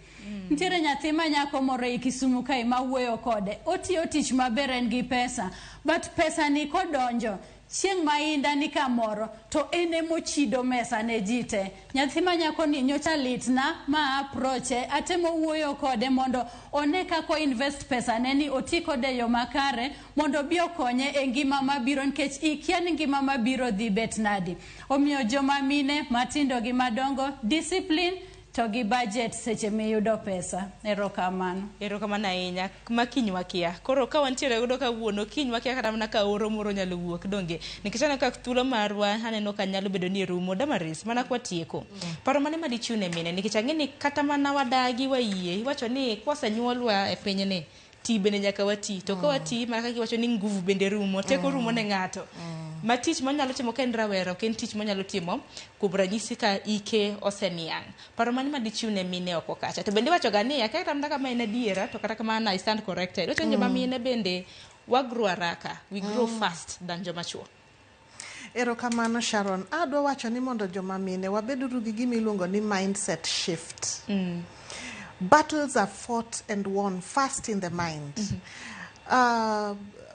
S3: Nitiere nyathi ma nyako moro e Kisumu kae ma wuoyo kode. Otiyo tich maber, en gi pesa, but pesa ni kodonjo chieng' ma inda ni kamoro to ene mochido mesa ne jite. Nyathi ma nyako ni nyocha litna ma approache, atemo wuoyo kode mondo one kako invest pesa neni, oti kode yo makare mondo bi okonye e ngima mabiro, nikech ikia ni ngima mabiro dhi bet nadi. Omiyo joma mine matindo gi madongo, discipline to gi budget seche miyudo pesa. Erokamano.
S1: Erokamano ahinya. Ma kinywa kia. Koro ka wantiere godo kawuono, kinywa kia kata mana ka oro moro nyalo wuok donge. Nikech aneno ka thuolo marwa aneno ka nyalo bedo ni rumo Damaris mana kwa tieko. Paro mane madichune mine, nikech ang'e ni kata mana wadagi wayie, iwacho ni kwasenyuolwa e piny ni ti bende nyaka wati. To ka wati mana kaka iwacho ni nguvu bende rumo, teko rumo ne ng'ato. Ma tich manyalo timo ka en rawera, ok en tich manyalo timo kuom ranyisi ka ike oseniang'. Paro mane madichune mine oko kacha. To bende wacho ga ni kata mna kama en adiera, to kata kamano I stand corrected. Wacho joma mine bende wagro haraka, we grow fast than joma chuo.
S2: Erokamano Sharon. Adwa wacho ni mondo joma mine wabeduru gi gima iluongo ni mindset shift. Battles are fought and won fast in the mind.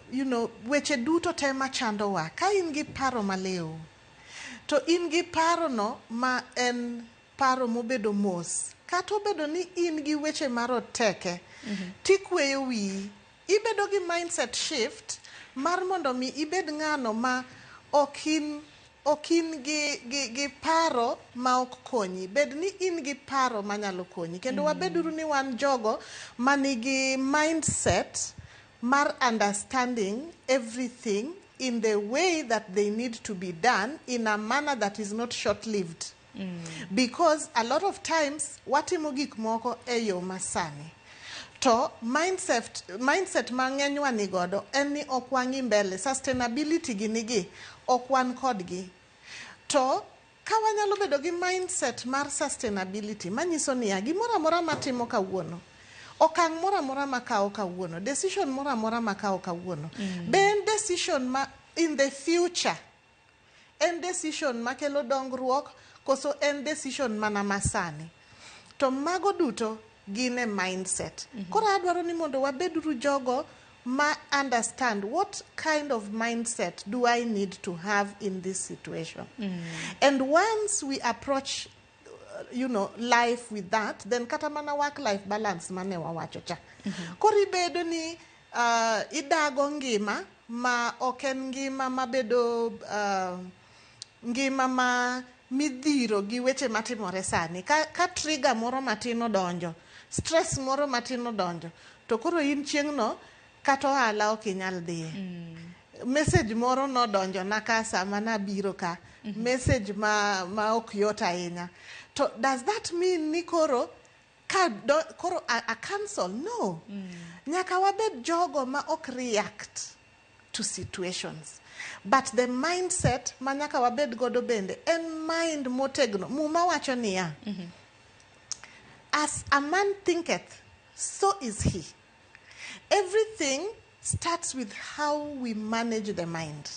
S2: You know, weche duto tema chandowa. Ka in gi paro maleo, to in gi paro no ma en paro mobedo mos. Kata obedo ni in gi weche maroteke, tikweyo wi. Ibedo gi mindset shift mar mondo mi ibed ng'ano ma ok okin gi paro ma ok konyi, bed ni in gi paro manyalo konyi, kendo wabeduru ni wan jogo manigi mindset mar understanding everything in the way that they need to be done in a manner that is not short-lived. Because a lot of times watimo gik moko e yo masani. To mindset mang'enywa ni godo en ni ok wang'i mbele, sustainability gini ok wan kodgi. To ka wanyalo bedo gi mindset mar sustainability, manyiso niya, gimoro amora matimo kawuono, okang' moro amora makawo kawuono, decision moro amora makawo kawuono, be en decision ma in the future, en decision makelo dongruok, koso en decision mana masani. To mago duto gin e mindset. Koro adwaro ni mondo wabeduru jogo ma understand what kind of mindset do I need to have in this situation. And once we approach life with that, then kata mana work-life balance mane wawacho cha. Koro ibedo ni idago ngima ma oken ngima mabedo ngima ma midhiro gi weche matimore sani. Ka trigger moro matino donjo, stress moro matino donjo, to koro in chieng'no kata ohala ok inyal dhiye. Message moro nodonjo na ka sama nabiro ka, message ma ok yot ahinya. To does that mean ni koro a cancel? No. Nyaka wabed jogo ma ok react to situations. But the mindset ma nyaka wabed godo bende en mind motegno. Muma wacho niya, as a man thinketh, so is he. Everything starts with how we manage the mind.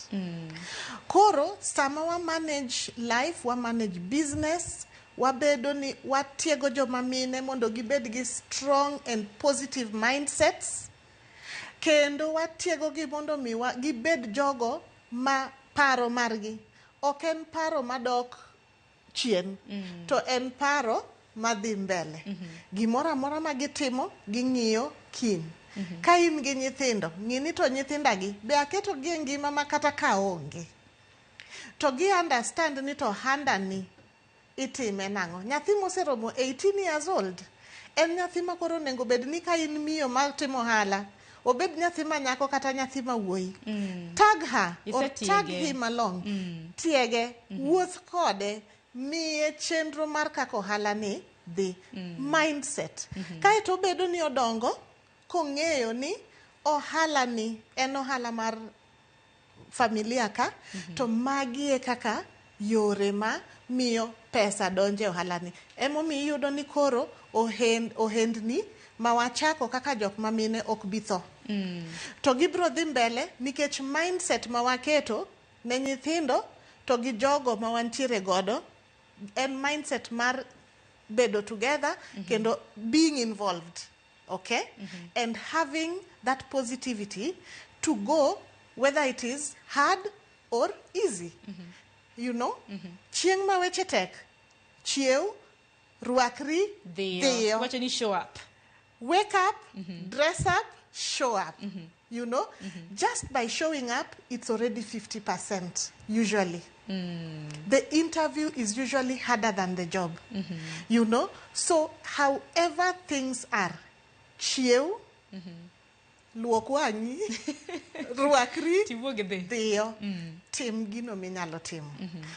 S2: Koro, sama wa manage life, wa manage business, wabedo ni watiego joma mine mondo gibed gi strong and positive mindsets. Kendo watiego gi mondo miwa gibed jogo ma paro margi ok en paro madok chien, to en paro madhi mbele. Gimoro amora ma gitimo ging'iyo kiny. Ka in gi nyithindo, ng'ini to nyithindagi be aketo gi ngima ma kata ka onge, to gi understand ni to handa ni itime nang'o. Nyathi moseromo 18 years old en nyathi ma koro nego bed ni ka in miyo ma timo hala, obed nyathi ma nyako kata nyathi ma wuoyi, tag her or tag him along, tiege, wuoth kode, miye chenro mar kaka ohala ni dhi. Mindset. Kae to bedo ni odongo kong'eyo ni ohala ni en ohala mar familia ka, to magi e kaka yore ma miyo pesa donje ohala ni. Emomiyo iyudo ni koro ohendni ma wachako kaka jok ma mine ok bitho. To gibro dhi mbele nikech mindset ma waketo ne nyithindo to gi jogo ma wantiere godo en mindset mar bedo together, kendo being involved, okay? And having that positivity to go whether it is hard or easy. You know? Chieng' ma weche tek, chiew, ruakri, dhiyo.
S1: Wacho ni show up.
S2: Wake up, dress up, show up. You know? Just by showing up, it's already 50% usually. The interview is usually harder than the job. You know? So, however things are, chiew, luok wang'i, ruakri, dhiyo, tim gino minyalo timo.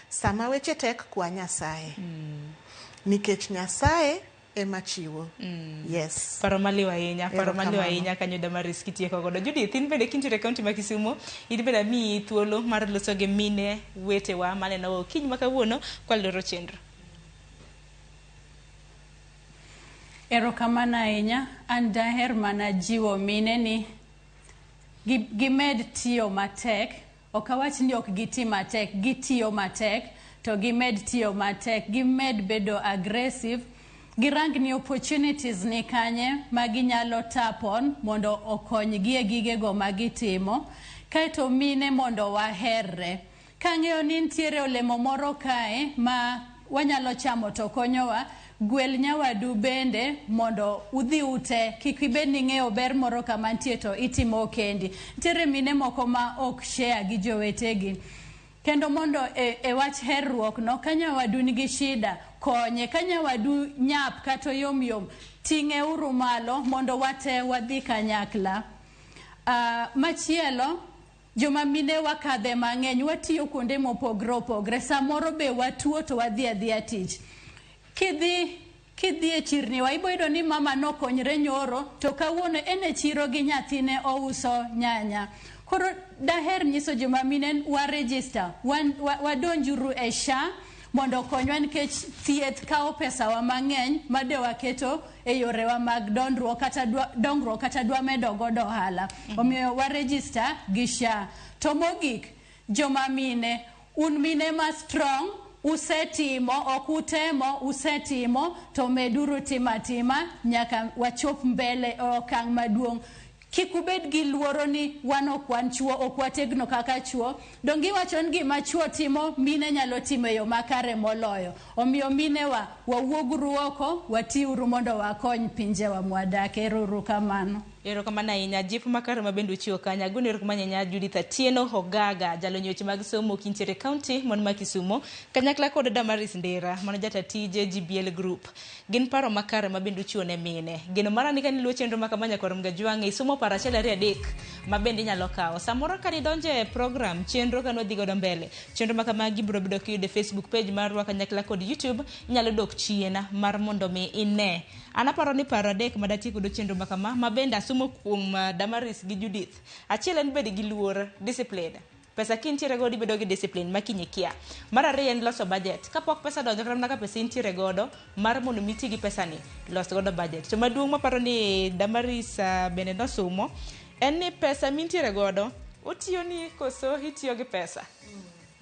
S2: Sama weche tek kwa Nyasaye. Nikech Nyasaye ema chiwo. Yes.
S1: Paro maliwa ahinya kanyo Damaris kitieko godo. Judith, in bende kintiere kaunti ma Kisumu, in bende miyi thuolo mar loso gi mine wetewa maneno kiny ma kawuono kwaloro chenro.
S3: Erokamano ahinya, an daher mana jiwo mine ni gimed tiyo matek. Ok awach ni ok giti matek, gitiyo matek, to gimed tiyo matek, gimed bedo aggressive, girang ni opportunities ni kanye maginyalo tapon mondo okonygi e gigego magitimo. Kaeto mine mondo waherre. Kang'eyo ni ntiere olemo moro kae ma wanyalo chamo to konyowa, gwel nyawadu bende mondo udhi ute, kik ibed ni ng'eyo ber moro kama ntie to itimo kendi. Ntiere mine moko ma ok share gi jowetegi. kendo mondo e wach herruok no kanya wadu nigi shida konye, kanya wadu nyap kata yom ting'e uru malo mondo wate wadhi kanyakla. Machielo, joma mine wakadhe mang'eny, watiyo kuonde mopogre opogre, samoro be watuo to wadhi adhiya tich. Kidhi e chirni wa iboyudo ni mama nokonyre nyoro to kawuono ene chiro gi nyathine ouso nyanya. Koro daher nyiso joma mine wa register, wadonjuru e SHA mondo konywa nikech thieth kao pesa wa mang'eny made waketo e yorewa mag dongruok kata dwa medo godo ohala. Omiyo wa register gi SHA. To mogik, joma mine, un mine ma strong, usetimo, okutemo, usetimo, to meduru timatima nyaka wachop mbele okang' maduong'. Kikubed gi luoro ni wan ok wan chuo, ok wategno kaka chuo. Dongi wachon gima chuo timo, mine nyalo timo yo makare moloyo. Omiyo mine wawuoguru oko, watiuru mondo wakony pinje wa mwadake. Ero kamano.
S1: Erokamano ahinya. Jip makare mabende uchiwo kanya. Agone erokamano ahinya Judith Atieno Ogaga, jalony weche mag somo Kintere County mon ma Kisumo, kanyakla kod Damaris Ndera, mano jata tije GBL Group. Gin paro makare mabende uchiwo ne mine. Geno marani kani luo chenro makamanya korom gajwange isomo para achiel ariyo adek mabende inyalo kawo. Samoro ka idonje e program chenro kano dhi godo mbele. Chenro makamagi biro bedo kiyude Facebook page marwa kanyakla kod YouTube, inyalo dok chien mar mondo mi ine. Anaparo ni paro adek madatieko do chenro makama mabende asumo kuom Damaris gi Judith. Achiel en bedi gi luor, discipline. Pesa kintiere godo ibedo gi discipline makinyi kia. Mar ariyo en loso budget. Kapok pesa donjo kata ka pesa intiere godo, mar mondo miti gi pesa ni, los godo budget. To maduong' maparo ni Damaris bende nosumo en ni pesa mintiere godo utiyo ni koso itiyo gi pesa.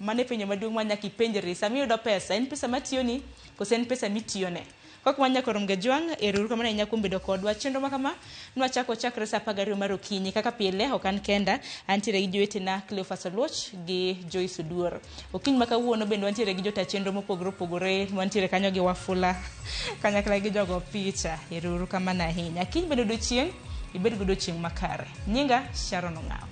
S1: Mane penjo maduong' ma nyaka ipenjri, sama iyudo pesa en pesa matiyo ni koso en pesa mitiyo ne. Kok manya korom gajwang eruru kamana inya kumbedo kodwa chenro makama nwachako chakre sa 12 mar okinyi kaka pile okan kenda antiere gi jowetena Cleophas Oloch gi Joyce Oduor. Okinyi makawuono bende wantiere gi jota chenro mopogore opogore, wantiere kanyo gi Wafula kanyakla gi jogo picha. Eruru kamana ahinya. Kiny bende do chieng ibed godo chieng makare. Nyinga Sharon Ong'aw.